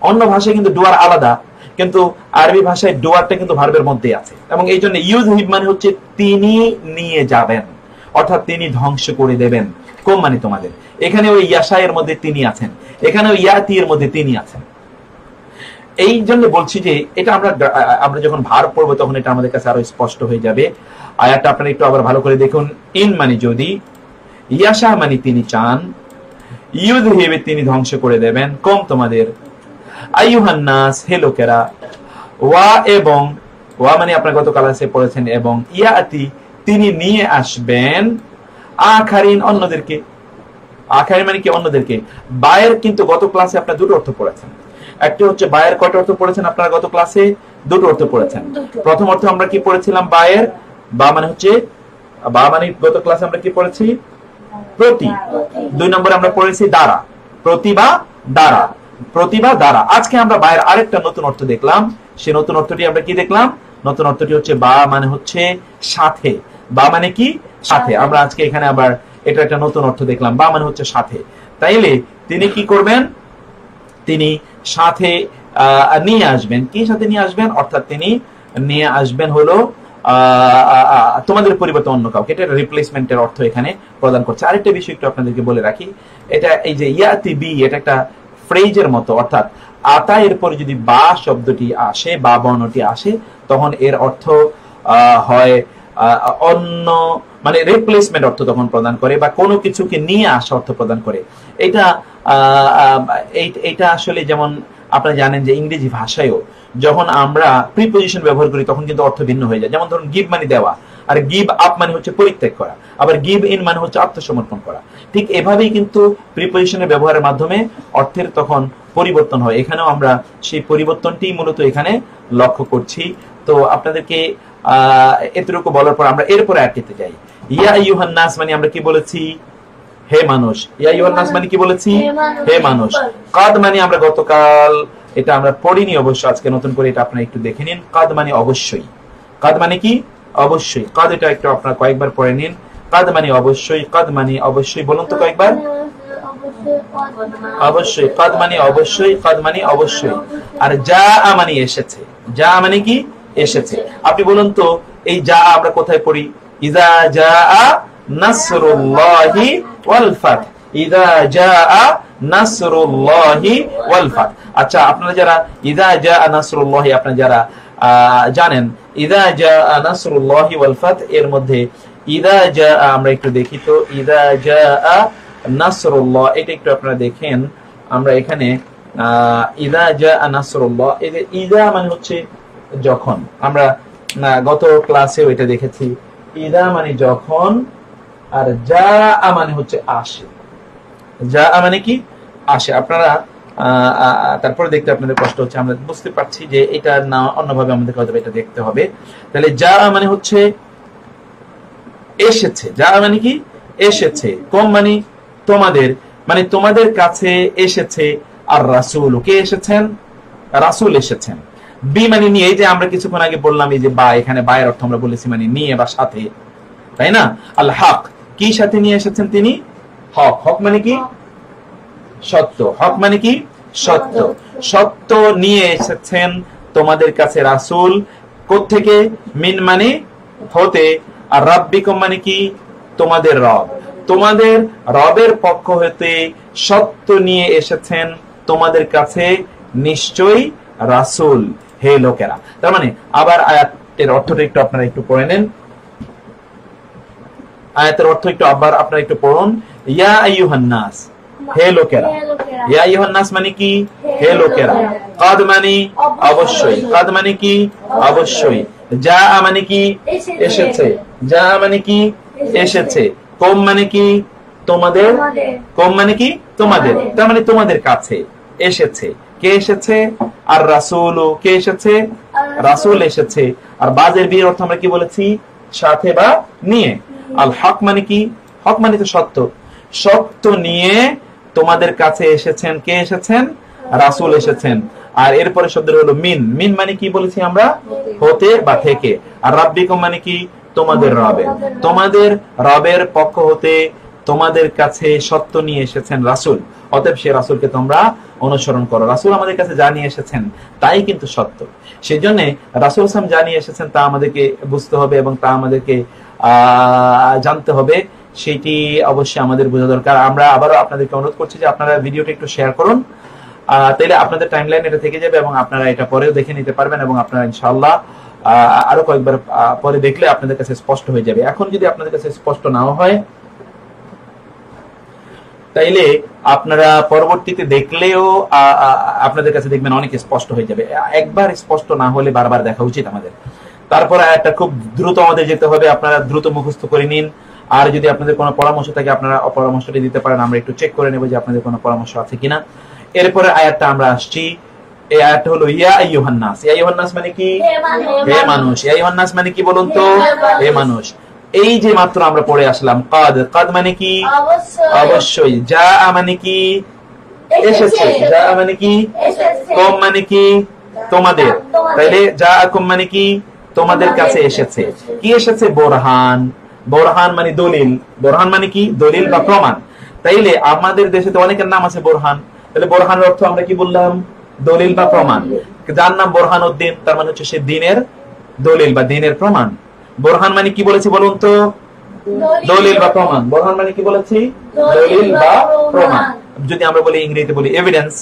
অন্য ভাষায় কিন্তু ডুয়ার আলাদা, কিন্তু আরবি ভাষায় ডুয়ারটা কিন্তু ভার্বের মধ্যেই আছে। এবং এই জন্য ইউযহিব মানে হচ্ছে তিনি নিয়ে যাবেন, অর্থাৎ তিনি ধ্বংস করে দেবেন। কোম মানে তোমাদের, এখানে ওই ইয়াশা এর মধ্যে তিনি আছেন, এখানে ওই ইয়াতি এর মধ্যে তিনি আছেন। এই জন্য বলছি যে এটা আমরা যখন ভার্ব পড়বো তখন এটা আমাদের কাছে আরো স্পষ্ট হয়ে যাবে। আয়াতটা আপনারা একটু আবার ভালো করে দেখুন। ইন মানে যদি, ইয়াশা মানে তিনি চান, ইউযহিব তিনি ধ্বংস করে দেবেন, কোম তোমাদের, আইয়ুহান নাস হে লোকেরা, ওয়া এবং ওয়া মানে আপনারা গতকাল আছে পড়েছেন, এবং ইয়াতি তিনি নিয়ে আসবেন, আখারিন অন্যদেরকে। আখারিন মানে কি? অন্যদেরকে। বায়ের কিন্তু গত ক্লাসে আপনারা দুটো অর্থ পড়েছেন। একটি হচ্ছে বায়ের কয়টা অর্থ পড়েছেন আপনারা গত ক্লাসে? দুটো অর্থ পড়েছেন। দুটো। প্রথম অর্থ আমরা কি পড়েছিলাম? বায়ের, বা মানে হচ্ছে, বা মানে গত ক্লাসে আমরা কি পড়েছি? প্রতি। দুই নম্বরে আমরা পড়েছি দ্বারা, প্রতি বা দ্বারা, প্রতি বা দ্বারা। আজকে আমরা বায়ের আরেকটা নতুন অর্থ দেখলাম। সেই নতুন অর্থটি আমরা কি দেখলাম? নতুন অর্থটি হচ্ছে বা মানে হচ্ছে সাথে। বা মানে কি? সাথে। আমরা আজকে এখানে আবার এটা একটা নতুন অর্থ দেখলাম, বা মানে হচ্ছে সাথে। তাইলে তিনি কি করবেন? তিনি সাথে নিয়ে আসবেন। কি সাথে নিয়ে আসবেন? অর্থাৎ তিনি নিয়ে আসবেন হলো তোমাদের পরিবর্তে অন্য কাউকে। এটা রিপ্লেসমেন্টের অর্থ এখানে প্রদান করছে। আরেকটা বিষয় একটু আপনাদেরকে বলে রাখি, এটা এই যে ইয়াতি বি, এটা একটা ফ্রেজের মতো, অর্থাৎ আতা এর পরে যদি বা শব্দটি আসে, বা বর্ণটি আসে, তখন এর অর্থ হয় অন্য, মানে রিপ্লেসমেন্ট অর্থ তখন প্রদান করে, বা কোনো কিছুকে নিয়ে আসা অর্থ প্রদান করে। এটা আসলে যেমন আপনারা জানেন যে ইংরেজি ভাষায়ও যখন আমরা প্রিপোজিশন ব্যবহার করি তখন কিন্তু অর্থ ভিন্ন হয়ে যায়। যেমন ধরুন গিভ মানে দেওয়া, আর গিভ আপ মানে হচ্ছে পরিত্যাগ করা, আবার গিভ ইন মানে হচ্ছে আত্মসমর্পণ করা। ঠিক এভাবেই কিন্তু প্রিপোজিশনের ব্যবহারের মাধ্যমে অর্থের তখন পরিবর্তন হয়। এখানেও আমরা সেই পরিবর্তনটি মূলত এখানে লক্ষ্য করছি। তো আপনাদেরকে এতটুকু বলার পর আমরা এরপরে আটকে যাই। ইয়া আইয়ুহান নাস মানে আমরা কি বলেছি? হে মানুষ। ইয়া আইয়ুহান নাস মানে কি বলেছি? হে মানুষ। কাদ মানে আমরা গতকাল এটা আমরা পড়িনি অবশ্য, আজকে নতুন করে এটা আপনারা একটু দেখে নিন। কাদ মানে অবশ্যই। কাদ মানে কি? অবশ্যই। কাদ এটা একটু আপনারা কয়েকবার পড়ে নিন। কাদ মানে অবশ্যই। কাদ মানে অবশ্যই, বলুন তো কয়েকবার। অবশ্যই। কাদ মানে অবশ্যই। কাদ মানে অবশ্যই। আর যা মানে এসেছে। যা মানে কি? এসেছে। আপনি বলুন তো এই যা আমরা কোথায় পড়ি? ইযা জাআ নাসরুল্লাহি ওয়াল ফাত। ইযা জাআ নাসরুল্লাহি ওয়াল ফাত। আচ্ছা, আপনারা যারা ইযা জাআ নাসরুল্লাহি আপনারা যারা জানেন, ইযা জাআ নাসরুল্লাহি ওয়াল ফাত এর মধ্যে ইযা জাআ আমরা একটু দেখি তো। ইযা জাআ নাসরুল্লাহ এটা একটু আপনারা দেখেন। আমরা এখানে ইযা জাআ নাসরুল্লাহ, এই যে ইযা মানে হচ্ছে যখন, আমরা গত ক্লাসেও এটা দেখেছি। ইযা মানে যখন, আর জাআ মানে হচ্ছে আসে। জাআ মানে কি? আসে। আপনারা তারপরে দেখতে আপনাদের কষ্ট হচ্ছে, আমরা বুঝতে পারছি যে এটা না অন্যভাবে আমাদের হয়তো এটা দেখতে হবে। তাহলে জাআ মানে হচ্ছে এসেছে। জাআ মানে কি? এসেছে। কম মানে তোমাদের, মানে তোমাদের কাছে এসেছে। আর রাসূল, কে এসেছেন? রাসূল এসেছেন। বি মানে নিয়ে, এই যে আমরা কিছুক্ষণ আগে বললাম এই যে বা, এখানে বায়ের অর্থ আমরা বলেছি মানে নিয়ে বা সাথে, তাই না? আল হক, কি সাথে নিয়ে এসেছেন তিনি? হক। হক মানে কি? সত্য। হক মানে কি? সত্য। সত্য নিয়ে এসেছেন তোমাদের কাছে রাসূল। কোত্থেকে? মিন মানে হতে, আর রাব্বিকুম মানে কি? তোমাদের রব। তোমাদের রবের পক্ষ হতে সত্য নিয়ে এসেছেন তোমাদের কাছে নিশ্চয়ই রাসূল, হে লোকেরা। তার মানে আবার আয়াতের অর্থটা একটু আপনারা একটু পড়ে নেন। আয়াতের অর্থ একটু আবার আপনারা একটু পড়ুন। ইয়া আইয়ুহান নাস, হে লোকেরা। ইয়া আইয়ুহান নাস মানে কি? হে লোকেরা। কাদ মানে অবশ্যই। কাদ মানে কি? অবশ্যই। যা মানে কি? এসেছে। যা মানে কি? এসেছে। কম মানে কি? তোমাদের। কম মানে কি? তোমাদের। তার মানে তোমাদের কাছে এসেছে। কে এসেছে? আর রাসূল, কে এসেছে? রাসূল এসেছে। আর বাজের বিয়ের অর্থ আমরা কি বলেছি? সাথে বা নিয়ে। আল হক মানে কি? হক মানে তো সত্য। সত্য নিয়ে তোমাদের কাছে এসেছেন। কে এসেছেন? রাসূল এসেছেন। আর এরপরে শব্দ হলো মিন। মিন মানে কি বলেছি আমরা? হতে বা থেকে। আর রাব্বিকুম মানে কি? তোমাদের রবের। তোমাদের রবের পক্ষ হতে তোমাদের কাছে সত্য নিয়ে এসেছেন রাসূল। অতএব সে রাসূলকে তোমরা অনুসরণ করো। রাসূল আমাদের কাছে যা নিয়ে এসেছেন তাই কিন্তু সত্য। সেজন্য রাসূল সাল্লাল্লাহু আলাইহি ওয়াসাল্লাম যা নিয়ে এসেছেন তা আমাদেরকে বুঝতে হবে এবং তা আমাদেরকে জানতে হবে। সেটি অবশ্যই আমাদের বোঝা দরকার। আমরা আবারও আপনাদেরকে অনুরোধ করছি যে আপনারা ভিডিওটা একটু শেয়ার করুন, তাইলে আপনাদের টাইমলাইন এটা থেকে যাবে এবং আপনারা এটা পরেও দেখে নিতে পারবেন এবং আপনারা ইনশাআল্লাহ আরো কয়েকবার পরে দেখলে আপনাদের কাছে স্পষ্ট হয়ে যাবে। এখন যদি আপনাদের কাছে স্পষ্ট নাও হয় তাইলে আপনারা পরবর্তীতে দেখলেও আপনাদের কাছে দেখবেন অনেক স্পষ্ট হয়ে যাবে। একবার স্পষ্ট না হলে বারবার দেখা উচিত আমাদের। তারপরে একটা খুব দ্রুত আমাদের যেতে হবে, আপনারা দ্রুত মুখস্থ করে নিন। আর যদি আপনাদের কোনো পরামর্শ থাকে আপনারা পরামর্শটি দিতে পারেন, আমরা একটু চেক করে নেব যে আপনাদের কোনো পরামর্শ আছে কিনা। এরপরে আয়াতটা আমরা আসছি, এই আয়াতটা হলো ইয়া আইয়ুহান নাস। ইয়া আইয়ুহান নাস মানে কি? হে মানুষ। ইয়া আইয়ুহান নাস মানে কি বলুন তো? হে মানুষ। এই যে মাত্র আমরা পড়ে আসলাম কাদ, কাদ মানে কি? অবশ্যই। যা মানে কি? এসেছে। যা মানে কি? কম মানে কি? তোমাদের। তাইলে যা কুম মানে কি? তোমাদের কাছে এসেছে। কি এসেছে? বোরহান। বোরহান মানে দলিল। বোরহান মানে কি? দলিল বা প্রমাণ। তাইলে আমাদের দেশে তো অনেকের নাম আছে বোরহান। তাহলে বোরহানের অর্থ আমরা কি বললাম? দলিল বা প্রমাণ। যার নাম বোরহান উদ্দিন, তার মানে হচ্ছে সে দ্বীনের দলিল বা দ্বীনের প্রমাণ। বোরহান মানে কি বলেছি বলুন তো? দলিল বা প্রমাণ। বোরহান মানে কি বলেছি? দলিল বা প্রমাণ। যদি আমরা বলি ইংরেজিতে বলি evidence,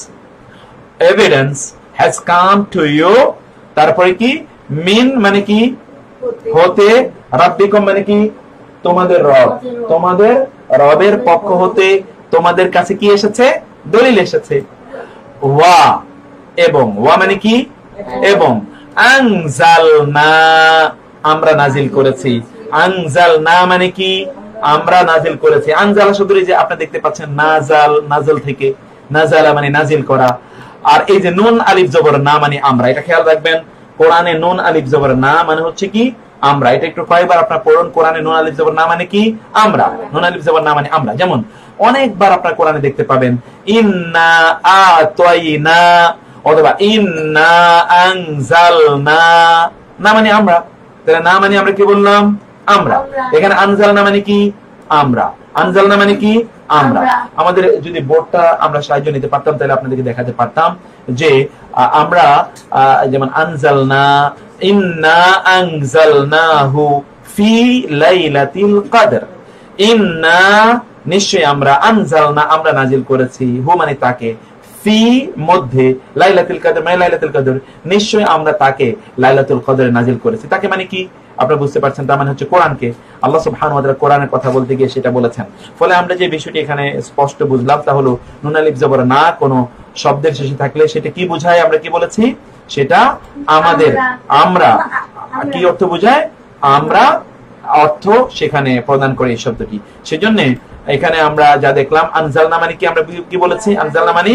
evidence has come to you, তারপরে কি? মিন মানে কি? হতে, রাব্বিকুম মানে কি? তোমাদের রব। তোমাদের রবের পক্ষ হতে তোমাদের কাছে কি এসেছে? দলিল এসেছে। ওয়া, এবং। ওয়া মানে কি? এবং। আনজালনা, আমরা নাজিল করেছি। আনজালনা মানে কি? আমরা নাজিল করেছি। আনজালা শব্দটি যে আপনি দেখতে পাচ্ছেন নাজাল, নাজল থেকে, নাজালা মানে নাজিল করা। আর এই যে নুন আলিফ জবর না মানে আমরা, এটা খেয়াল রাখবেন। কোরআনে নুন আলিফ জবর না মানে হচ্ছে কি? আমরা। এটা একটু কয়েকবার আপনার পড়ুন। কোরআনে নুন আলিফ জবর না মানে কি? আমরা। নুন আলিফ জবর না মানে আমরা। যেমন অনেকবার আপনার কোরআনে দেখতে পাবেন ইন্না আতাইনা, অথবা ইন্না আনজালনা, না মানে আমরা। তাহলে না মানে আমরা কি বললাম? আমরা। এখানে আনজালনা মানে কি? আমরা। আনজালনা মানে কি? আমরা। আমাদের যদি বোর্ডটা আমরা সাহায্য নিতে পারতাম তাহলে আপনাদেরকে দেখাতে পারতাম যে আমরা যেমন আনজালনা, ইন্না আনজালনাহু ফি লাইলাতিল কদর। ইন্না নিশ্চয় আমরা, আনজালনা আমরা নাজিল করেছি, হু মানে তাকে, ফি মধ্যে, লাইলাতুল কদর মানে লাইলাতুল কদর, নিশ্চয় আমরা তাকে লাইলাতুল কদরে নাজিল করেছি। তাকে মানে কি? আপনারা বুঝতে পারছেন, তার মানে হচ্ছে কোরআনকে। আল্লাহ সুবহানাহু ওয়া তাআলা কোরআনের কথা বলতে গিয়ে সেটা বলেছেন। ফলে আমরা যে বিষয়টি এখানে স্পষ্ট বুঝলাম তা হলো নুন আলিফ জবর না কোন শব্দের শেষে থাকলে সেটা কি বোঝায়? আমরা কি বলেছি? সেটা আমাদের, আমরা। কি অর্থ বোঝায়? আমরা অর্থ সেখানে প্রদান করে এই শব্দটি। সেজন্য এখানে আমরা যা দেখলাম আনজালনা মানে কি? আমরা কি বলেছি? আনজালনা মানে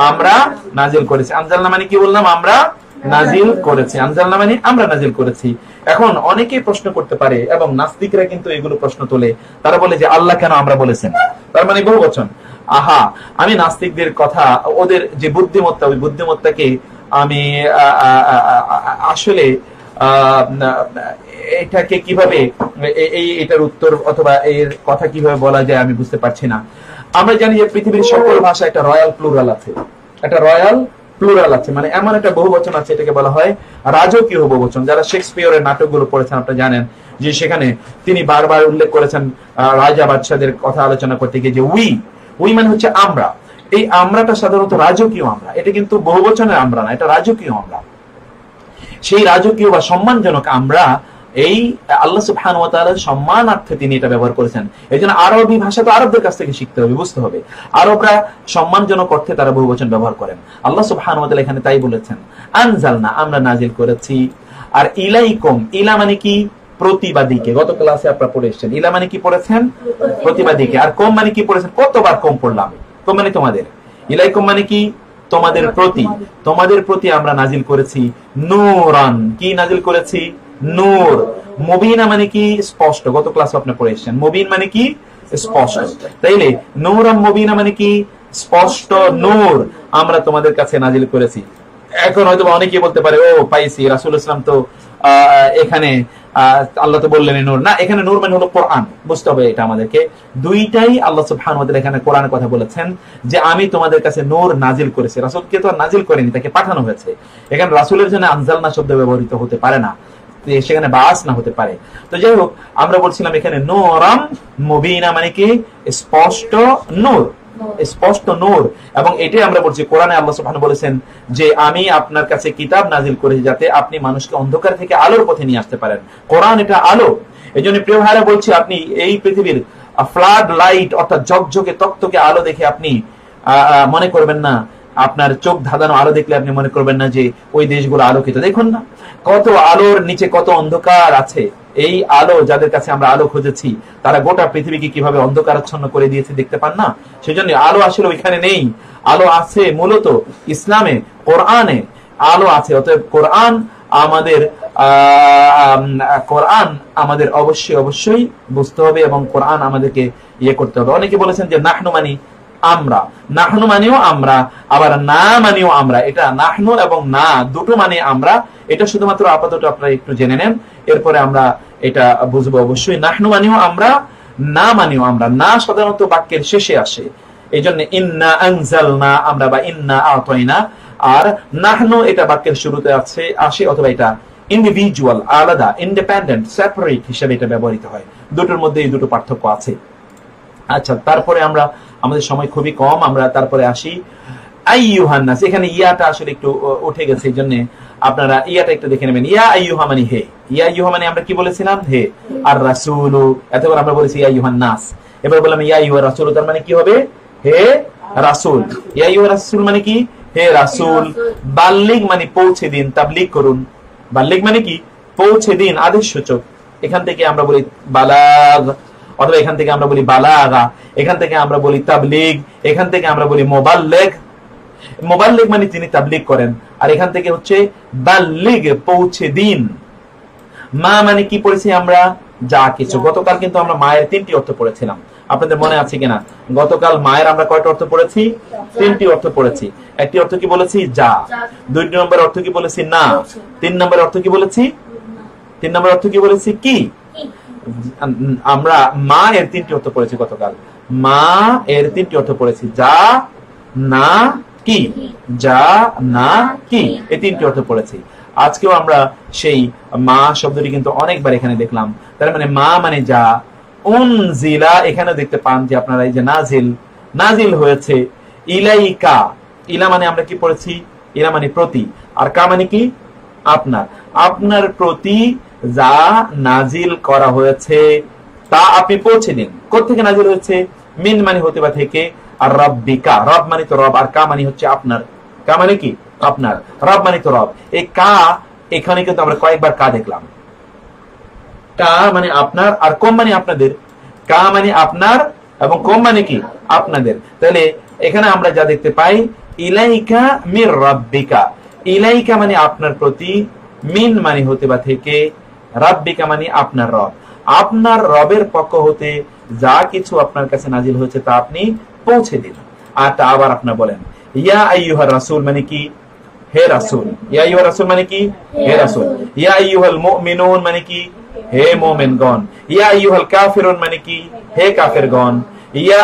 আমরা নাজিল করেছি। আনজালনা মানে কি বললাম? আমরা নাজিল করেছি। আনজালনা মানে আমরা নাজিল করেছি। এখন অনেকেই প্রশ্ন করতে পারে এবং নাস্তিকরা কিন্তু এগুলো প্রশ্ন তোলে। তারা বলে যে আল্লাহ কেন আমরা বলেছেন? তার মানে বহুবচন। আহা, আমি নাস্তিকদের কথা, ওদের যে বুদ্ধিমত্তা, ওই বুদ্ধিমত্তাকে আমি আসলে এটাকে কিভাবে, এটার উত্তর অথবা এর কথা কিভাবে বলা যায় আমি বুঝতে পারছি না। আমরা জানি যে পৃথিবীর সকল ভাষা একটা রয়্যাল প্লুরাল আছে, একটা রয়্যাল প্লুরাল আছে, মানে এমন একটা বহুবচন আছে, এটাকে বলা হয় রাজকীয় বহুবচন। যারা শেক্সপিয়রের নাটকগুলো পড়েছেন আপনারা জানেন যে সেখানে তিনি বারবার উল্লেখ করেছেন রাজা বাদশাদের কথা আলোচনা করতে গিয়ে যে উই মানে হচ্ছে আমরা। এই আমরাটা সাধারণত রাজকীয় আমরা, এটা কিন্তু বহুবচনের আমরা না, এটা রাজকীয় আমরা। সেই রাজকীয় বা সম্মানজনক আমরা এই আল্লাহ সুবহানাহু ওয়া তাআলার সম্মানার্থে তিনি এটা ব্যবহার করেছেন। এইজন্য আরবি ভাষা তো আরবদের কাছ থেকে শিখতে হবে, বুঝতে হবে। আরবরা সম্মানজনক অর্থে তারা বহুবচন ব্যবহার করেন। আল্লাহ সুবহানাহু ওয়া তাআলা এখানে তাই বলেছেন, আনজালনা আমরা নাজিল করেছি। আর ইলাইকুম, ইলা মানে কি? প্রতিবাদীকে। গত ক্লাসে আপনারা পড়ে এসেছেন ইলা মানে কি পড়েছেন? প্রতিবাদীকে। আর কম মানে কি পড়েছেন? কতবার কম পড়লাম? কম মানে তোমাদের। ইলাইকুম মানে কি? তোমাদের প্রতি। তোমাদের প্রতি আমরা নাজিল করেছি নূরান। কি নাজিল করেছি? নূর। মুবিনা মানে কি? স্পষ্ট। গত ক্লাসে আপনি পড়ে এসেছেন মুবিন মানে কি? স্পষ্ট। তাইলে নূরান মুবিনা মানে কি? স্পষ্ট নূর আমরা তোমাদের কাছে নাজিল করেছি। এখন হয়তো অনেকেই বলতে পারে, ও পাইছি, রাসূল ইসলাম তো এখানে আল্লাহ তো বললেন নূর না, এখানে নূর মানে হলো কোরআন। বুঝতে হবে এটা আমাদেরকে। দুইটাই আল্লাহ সুবহানাহু ওয়া তাআলা এখানে কোরআনের কথা বলেছেন যে আমি তোমাদের কাছে নূর নাজিল করেছি। রাসূলকে তো নাজিল করেনি, তাকে পাঠানো হয়েছে। এখানে রাসূলের জন্য আনজালনা শব্দ ব্যবহৃত হতে পারে না, সেখানে বাস না হতে পারে। তো যাই হোক, আমরা বলছিলাম এখানে নূরাম মুবিনা মানে কি? স্পষ্ট নূর, স্পষ্ট নূর। এবং এটাই আমরা বলছি কোরআনে আল্লাহ সুবহানাহু বলেছেন যে আমি আপনার কাছে কিতাব নাজিল করেছি যাতে আপনি মানুষকে অন্ধকার থেকে আলোর পথে নিয়ে আসতে পারেন। কোরআন এটা আলো। এজন্য প্রিয় ভাইরা বলছি, আপনি এই পৃথিবীর ফ্লাড লাইট অর্থাৎ ঝকঝকে তকতকে আলো দেখে আপনি মনে করবেন না, আপনার চোখ ধাঁধানো আলো দেখলে আপনি মনে করবেন না যে ওই দেশগুলো আলোকিত। দেখুন না কত আলোর নিচে কত অন্ধকার আছে। এই আলো যাদের কাছে আমরা আলো খুঁজেছি তারা গোটা পৃথিবীকে কিভাবে অন্ধকারাচ্ছন্ন করে দিয়েছে দেখতে পান না? সেজন্য আলো আসলে ওইখানে নেই। আলো আছে মূলত ইসলামে, কোরআনে। আলো আছে। অতএব কোরআন আমাদের অবশ্যই বুঝতে হবে এবং কোরআন আমাদেরকে ইয়ে করতে হবে। অনেকে বলেছেন যে নাহনু মানি আমরা, নাহনু মানেও আমরা, আবার না মানেও আমরা। এটা নাহনু এবং না দুটো মানে আমরা, এটা শুধুমাত্র আপাতত আপনারা একটু জেনে নেন, এরপরে আমরা এটা বুঝবো। অবশ্যই নাহনু মানেও আমরা, না মানেও আমরা। না সাধারণত বাক্যের শেষে আসে, এই জন্য ইন্না আনজালনা আমরা বা ইন্না আতাইনা। আর নাহনু এটা বাক্যের শুরুতে আসে, অথবা এটা ইন্ডিভিজুয়াল, আলাদা, ইন্ডিপেন্ডেন্ট, সেপারেট হিসেবে এটা ব্যবহৃত হয়। দুটোর মধ্যে এই দুটো পার্থক্য আছে। আচ্ছা, তারপরে আমাদের সময় খুবই কম, আমরা তারপরে আসি আইয়ুহান নাস। এখানে ইয়াটা আসলে একটু উঠে গেছে, এই জন্য আপনারা ইয়াটা একটু দেখে নেবেন। ইয়া আইয়ুহা মানে হে, ইয়া আইয়ুহা মানে আমরা কি বলেছিলাম? হে। আর রাসূলু, এতবার আমরা বলেছি ইয়া আইয়ুহান নাস। এবার বললাম ইয়া আইয়ুহা রাসূল, তার মানে কি হবে? হে রাসূল। ইয়া আইয়ুহা রাসূল মানে কি? হে রাসূল। বাল্লিগ মানে পৌঁছে দিন, তাবলীগ করুন। বাল্লিগ মানে কি? পৌঁছে দিন, আদেশ সূচক। এখান থেকে আমরা বলি বালাগ, অথবা এখান থেকে আমরা বলি বালাগা, এখান থেকে আমরা বলি তাবলীগ, এখান থেকে আমরা বলি মুবাল্লিগ। মুবাল্লিগ মানে যিনি তাবলীগ করেন, আর এখান থেকে হচ্ছে বাল্লিগ, পৌঁছে দিন। মা মানে কি পড়েছি আমরা? যা কিছু। গতকাল কিন্তু আমরা মায়ের 3টি অর্থ পড়েছিলাম, আপনাদের মনে আছে কিনা? গতকাল মায়ের আমরা কয়টা অর্থ পড়েছি? 3টি অর্থ পড়েছি। একটি অর্থ কি বলেছি? যা। 2 নম্বর অর্থ কি বলেছি? না। 3 নম্বর অর্থ কি বলেছি? 3 নম্বর অর্থ কি বলেছি? কি। আমরা মা এর 3টি অর্থ পড়েছি গতকাল। মা এর 3টি অর্থ পড়েছি, যা, না, কি। যা, না, কি, এই 3টি অর্থ পড়েছি। আজকেও আমরা সেই মা শব্দটি কিন্তু অনেকবার এখানে দেখলাম। তার মানে মা মানে যা। উনজিলা, এখানে দেখতে পান যে আপনারা এই যে নাজিল হয়েছে। ইলাইকা, ইলা মানে আমরা কি পড়েছি? ইলা মানে প্রতি, আর কা মানে কি? আপনার প্রতি যা নাজিল করা হয়েছে তা আপনি পৌঁছে দিন। কোত্থেকে নাজিল হয়েছে? মিন মানে হতে বা থেকে, আর রব্বিকা, রব মানে তো রব, আর কা মানে হচ্ছে আপনার। কা মানে কি? আপনার। রব মানে তো রব। এই কা, এখানে কিন্তু আমরা কয়েকবার কা দেখলাম। কা মানে আপনার, আর কম মানে আপনাদের। কা মানে আপনার এবং কম মানে কি? আপনাদের। তাহলে এখানে আমরা যা দেখতে পাই, ইলাইকা মির রাব্বিকা। ইলাইকা মানে আপনার প্রতি, মিন মানে হতে বা থেকে, রাব্বিকা মানে আপনার রব। আপনার রবের পক্ষ হতে যা কিছু আপনার কাছে নাজিল হয়েছে তা আপনি পৌঁছে দিন। আর তা আবার আপনার বলেন। ইয়া আইয়ুহার রাসূল মানে কি? হে রাসূল। ইয়া আইয়ুহার রাসূল মানে কি? হে রাসূল। ইয়া আইয়ুহাল মুমিনুন মানে কি? হে মুমিনগণ। ইয়া আইয়ুহাল কাফিরুন মানে কি? হে কাফিরগণ। ইয়া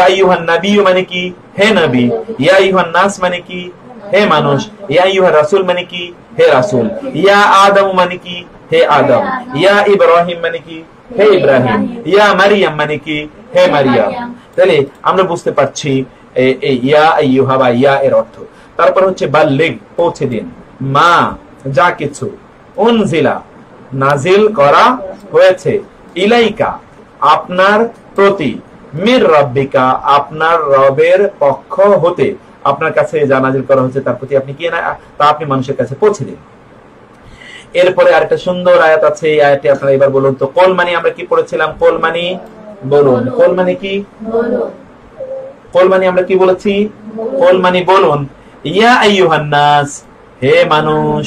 আইয়ুহান নবী মানে কি? হে নবী। ইয়া আইয়ুহান নাস মানে কি? হে মানুষ। ইয়া আইয়ুহার রাসূল মানে কি? হে রাসূল। ইয়া আদম মানে কি? হে আদম। ইয়া ইব্রাহিম মানে কি? হে ইব্রাহিম। ইয়া মারিয়াম মানে কি? হে মারিয়াম। তাহলে আমরা বুঝতে পারছি এই ইয়া আইয়ুহা বা ইয়া এর অর্থ। তারপর হচ্ছে বাল্লিগ, পৌঁছে দিন। মা যা কিছু, উনজিলা নাজিল করা হয়েছে, ইলাইকা আপনার প্রতি, মির রাব্বিকা আপনার রবের পক্ষ হতে, আপনার কাছে যা নাজিল করা হয়েছে তার প্রতি আপনি কি না তা আপনি মানুষের কাছে পৌঁছে দিন। এরপরে আরেকটা সুন্দর আয়াত আছে, এই আয়াতটি আপনারা এবার বলুন তো। কল মানে আমরা কি পড়েছিলাম? কল মানে বলুন। কল মানে কি? কল মানে আমরা কি বলেছি? কল মানে বলুন। ইয়া আইয়ুহান নাস, হে মানুষ।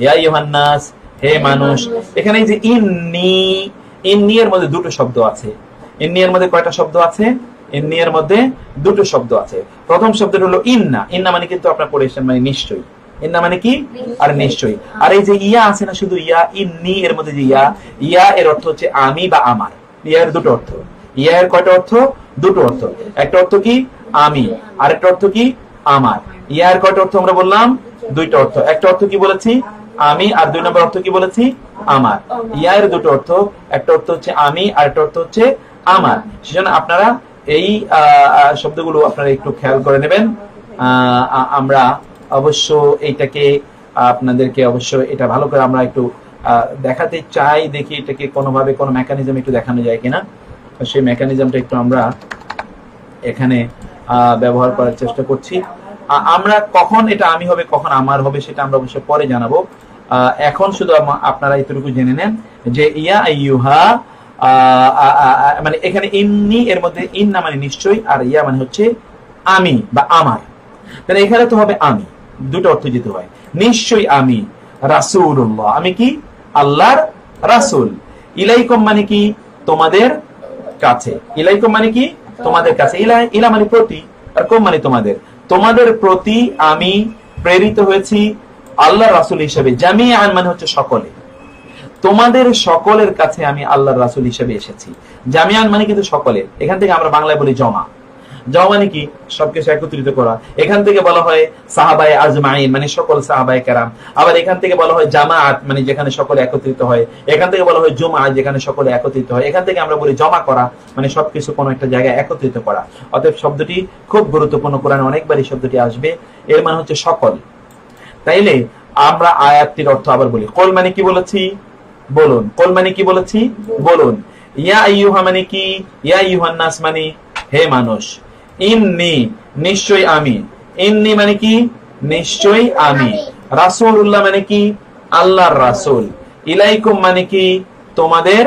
ইয়া আইয়ুহান নাস, হে মানুষ। এখানে যে ইন্নি এর মধ্যে দুটো শব্দ আছে। ইন্নি এর মধ্যে কয়টা শব্দ আছে? ইন্নি এর মধ্যে দুটো শব্দ আছে। প্রথম শব্দটা হলো ইন্না। ইন্না মানে কিন্তু আপনারা পড়েছেন মানে নিশ্চয়ই। ইন্না মানে কি? আর নিশ্চয়ই। আর এই যে ইয়া আছে না, শুধু ইয়া, ইন্নি এর মধ্যে যে ইয়া এর অর্থ হচ্ছে আমি বা আমার। ইয়া এর দুটো অর্থ। ইয়া এর কয়টা অর্থ? দুটো অর্থ। একটা অর্থ কি? আমি। আর একটা অর্থ কি? আমার। ইয়া এর কয়টা অর্থ আমরা বললাম? দুইটা অর্থ। একটা অর্থ কি বলেছি? আমি। আর 2 নম্বর অর্থ কি বলেছি? আমার। ইয়া এর দুটো অর্থ, একটা অর্থ হচ্ছে আমি, আর একটা অর্থ হচ্ছে আমার। সেজন্য আপনারা এই শব্দগুলো আপনারা একটু খেয়াল করে নেবেন। আমরা অবশ্য এইটাকে আপনাদেরকে অবশ্য এটা ভালো করে আমরা একটু দেখাতে চাই। দেখি এটাকে কোনোভাবে কোনো মেকানিজম একটু দেখানো যায় কিনা। সেই মেকানিজমটা একটু আমরা এখানে ব্যবহার করার চেষ্টা করছি। আমরা কখন এটা আমি হবে কখন আমার হবে সেটা আমরা অবশ্য পরে জানাবো। এখন শুধু আপনারা এতটুকু জেনে নেন যে ইয়া আইয়ুহা মানে এখানে ইন্নি এর মধ্যে ইন্না মানে নিশ্চয়ই, আর ইয়া মানে হচ্ছে আমি বা আমার। তাহলে এখানে তো হবে আমি। দুটো অর্থ যেতে হয়। নিশ্চয়ই আমি রাসূলুল্লাহ, আমি কি আল্লাহর রাসূল। ইলাইকুম মানে কি তোমাদের কাছে, ইলাইকুম মানে কি তোমাদের কাছে, ইলা মানে প্রতি, আর কুম মানে তোমাদের, তোমাদের প্রতি আমি প্রেরিত হয়েছি আল্লাহর রাসূল হিসেবে। জামিআন মানে হচ্ছে সকলে, তোমাদের সকলের কাছে আমি আল্লাহর রাসূল হিসেবে এসেছি। জামিআন মানে কিন্তু সকলে, এখান থেকে আমরা বাংলায় বলি জমা। জমা মানে কি সবকিছু একত্রিত করা। এখান থেকে বলা হয় সাহাবায়ে আজমাইন মানে সকল সাহাবায়ে কেরাম। আবার এখান থেকে বলা হয় জামাআত মানে যেখানে সকলে একত্রিত হয়। এখান থেকে বলা হয় জুমআ যেখানে সকলে একত্রিত হয়। এখান থেকে আমরা বলি জমা করা মানে সবকিছু কোনো একটা জায়গায় একত্রিত করা। অতএব শব্দটি খুব গুরুত্বপূর্ণ, কোরআনে অনেকবার এই শব্দটি আসবে। এর মানে হচ্ছে সকল। তাইলে আমরা আয়াতটির অর্থ আবার বলি। কুল মানে কি বলেছি? বলুন। কুল মানে কি বলেছি? বলুন। ইয়া আইয়ুহা মানে কি? ইয়া আইয়ুহান নাস মানে হে মানুষ। ইন্নী নিশ্চয় আমি, ইন্নী মানে কি নিশ্চয় আমি। রাসূলুল্লাহ মানে কি আল্লাহর রাসূল। ইলাইকুম মানে কি তোমাদের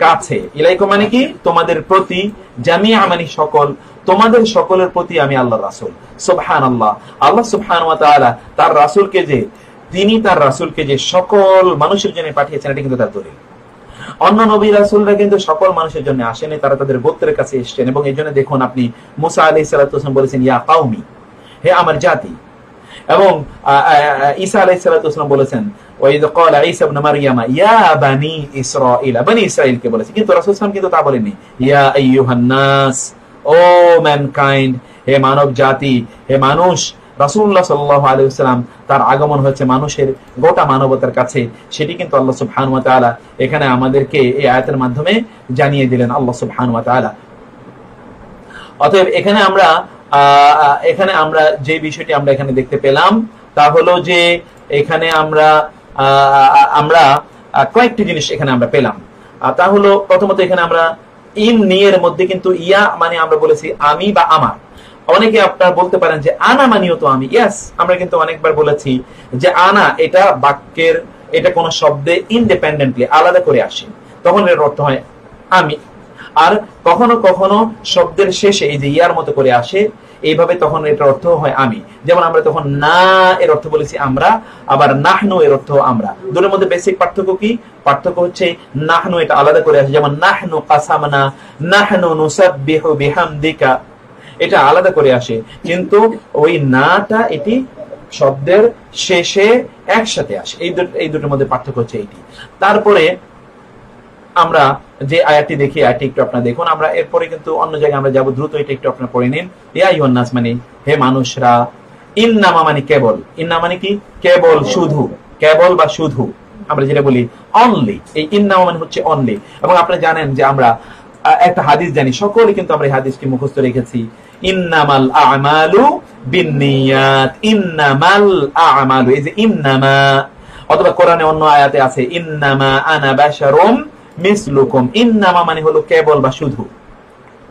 কাছে, ইলাইকুম মানে কি তোমাদের প্রতি। জামিআ মানে সকল, তোমাদের সকলের প্রতি আমি আল্লাহর রাসূল। সুবহানাল্লাহ, আল্লাহ সুবহানাহু ওয়া তাআলা তার রাসূলকে যে তিনি তার রাসূলকে যে সকল মানুষের জন্য পাঠিয়েছেন এটা কিন্তু তার দলিল। অন্য নবী রাসূলরা কিন্তু সকল মানুষের জন্য আসেনি, তারা তাদের গোত্রের কাছে এসেছেন। এবং এই জন্য দেখুন আপনি মুসা আলাইহিস সালাতু ওয়াস সালাম বলেছেন ইয়া কাওমি, হে আমার জাতি। এবং ঈসা আলাইহিস সালাতু ওয়াস সালাম বলেছেন ওয়াইদ ক্বালা ঈসা ইবনে মারইয়াম ইয়া বানি ইসরাঈল, বনি ইসরাঈলকে বলেছে। কিন্তু রাসূল সাল্লাল্লাহু আলাইহি ওয়াসাল্লাম কিন্তু তা বলেননি। ইয়া আইয়ুহান নাস, ও ম্যানকাইন্ড, হে মানব জাতি, হে মানুষ। রাসূলুল্লাহ সাল্লাল্লাহু আলাইহি ওয়াসাল্লাম তার আগমন হচ্ছে মানুষের গোটা মানবতার কাছে। সেটি কিন্তু আল্লাহ সুবহানাহু ওয়া তাআলা এখানে আমাদেরকে এই আয়াতের মাধ্যমে জানিয়ে দিলেন আল্লাহ সুবহানাহু ওয়া তাআলা। অতএব এখানে আমরা যে বিষয়টি আমরা এখানে দেখতে পেলাম তা হলো যে এখানে আমরা কয়েকটি জিনিস এখানে আমরা পেলাম। তা হলো প্রথমত এখানে আমরা ইন্নী এর মধ্যে কিন্তু ইয়া মানে আমরা বলেছি আমি বা আমার। অনেকে আপনারা বলতে পারেন যে আনা মানিও তো আমি। ইয়েস, আমরা কিন্তু অনেকবার বলেছি যে আনা এটা বাক্যের, এটা কোন শব্দে ইন্ডিপেন্ডেন্টলি আলাদা করে আসে, তখন এর অর্থ হয় আমি। আর কখনো কখনো শব্দের শেষে এই যে ইয়ার মতো করে আসে, এইভাবে তখন এটার অর্থ হয় আমি। যেমন আমরা তখন না এর অর্থ বলেছি আমরা, আবার নাহনু এর অর্থ আমরা। দুটোর মধ্যে বেসিক পার্থক্য কি? পার্থক্য হচ্ছে নাহনু এটা আলাদা করে আসে, যেমন নাহনু কাসামনা, নাহনু নুসাব্বিহু বিহামদিকা, এটা আলাদা করে আসে। কিন্তু ওই নাটা এটি শব্দের শেষে একসাথে আসে। এই দুটোর মধ্যে পার্থক্য হচ্ছে এইটি। তারপরে আমরা যে আয়াতটি দেখি, আয়াতটি একটু আপনারা দেখুন। আমরা এরপরে কিন্তু অন্য জায়গায় আমরা যাবো, দ্রুত এটা একটু আপনারা পড়ে নিন। ইয়া আইয়ুহান নাস মানে হে মানুষরা। ইন্নামা মানে কেবল, ইন্না মানে কি কেবল, শুধু, কেবল বা শুধু আমরা যেটা বলি অনলি, এই ইন্নামা মানে হচ্ছে অনলি। এবং আপনারা জানেন যে আমরা একটা হাদিস জানি, সকলে কিন্তু আমরা এই হাদিসটি মুখস্থ রেখেছি। ইন্নামাল আমালু বিন্নিয়াত, ইন্নামাল আমালু, এই যে ইন্নামা, অথবা কোরআনে অন্য আয়াতে আছে ইন্নামা আনা বাশারুম মিসলুকুম। ইন্নামা মানে হলো কেবল বা শুধু,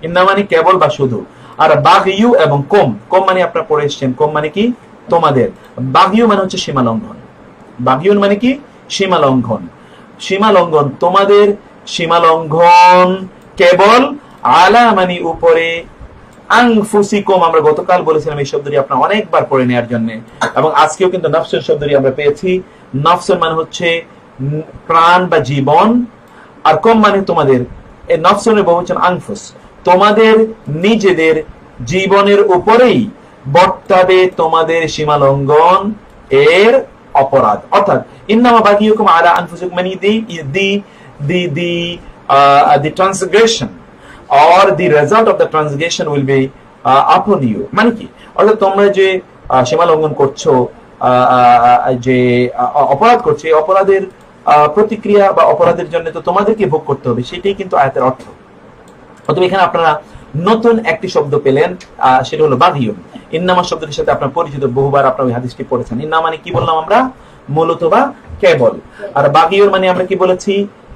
ইন্নামা মানে কেবল বা শুধু। আর বাগিয়ু এবং কম, কম মানে আপনারা পড়ে এসেছেন, কম মানে কি তোমাদের। বাগিয়ু মানে হচ্ছে সীমা লঙ্ঘন, বাগিয়ুন মানে কি সীমা লঙ্ঘন, সীমা লঙ্ঘন, তোমাদের সীমা লঙ্ঘন কেবল, আলা মানে উপরে, আনফুসিকুম আমরা গতকাল বলেছিলাম এই শব্দটি আপনারা অনেকবার পড়ে নেওয়ার জন্য। এবং আজকেও কিন্তু নফসের শব্দটি আমরা পেয়েছি। নফসের মানে হচ্ছে প্রাণ বা জীবন, আর কম মানে তোমাদের, এই নফসের বহুবচন আনফুস, তোমাদের নিজেদের জীবনের উপরেই বর্তাবে তোমাদের সীমা লঙ্ঘন এর অপরাধ। অর্থাৎ ইন্নামা বাগিয়ুকুম আলা আনফুসিকুম মানে the transgression or the result of the transgression will be upon you, মানে কি অর্থাৎ তোমরা যে সীমা লঙ্ঘন করছো, যে অপরাধ করছো, এই অপরাধের প্রতিক্রিয়া বা অপরাধের জন্য তো তোমাদেরকে ভোগ করতে হবে, সেটাই কিন্তু আয়াতের অর্থ। অতএব এখানে আপনারা নতুন একটি শব্দ পেলেন, সেটা হলো বাগিয়ুন। ইন্নামা শব্দটির সাথে আপনারা পরিচিত, বহুবার আপনারা ওই হাদিসটি পড়েছেন। ইন্নামা মানে কি বললাম আমরা, মূলত বা কেবল। আর বাগিয়ুন মানে আমরা কি বলেছি,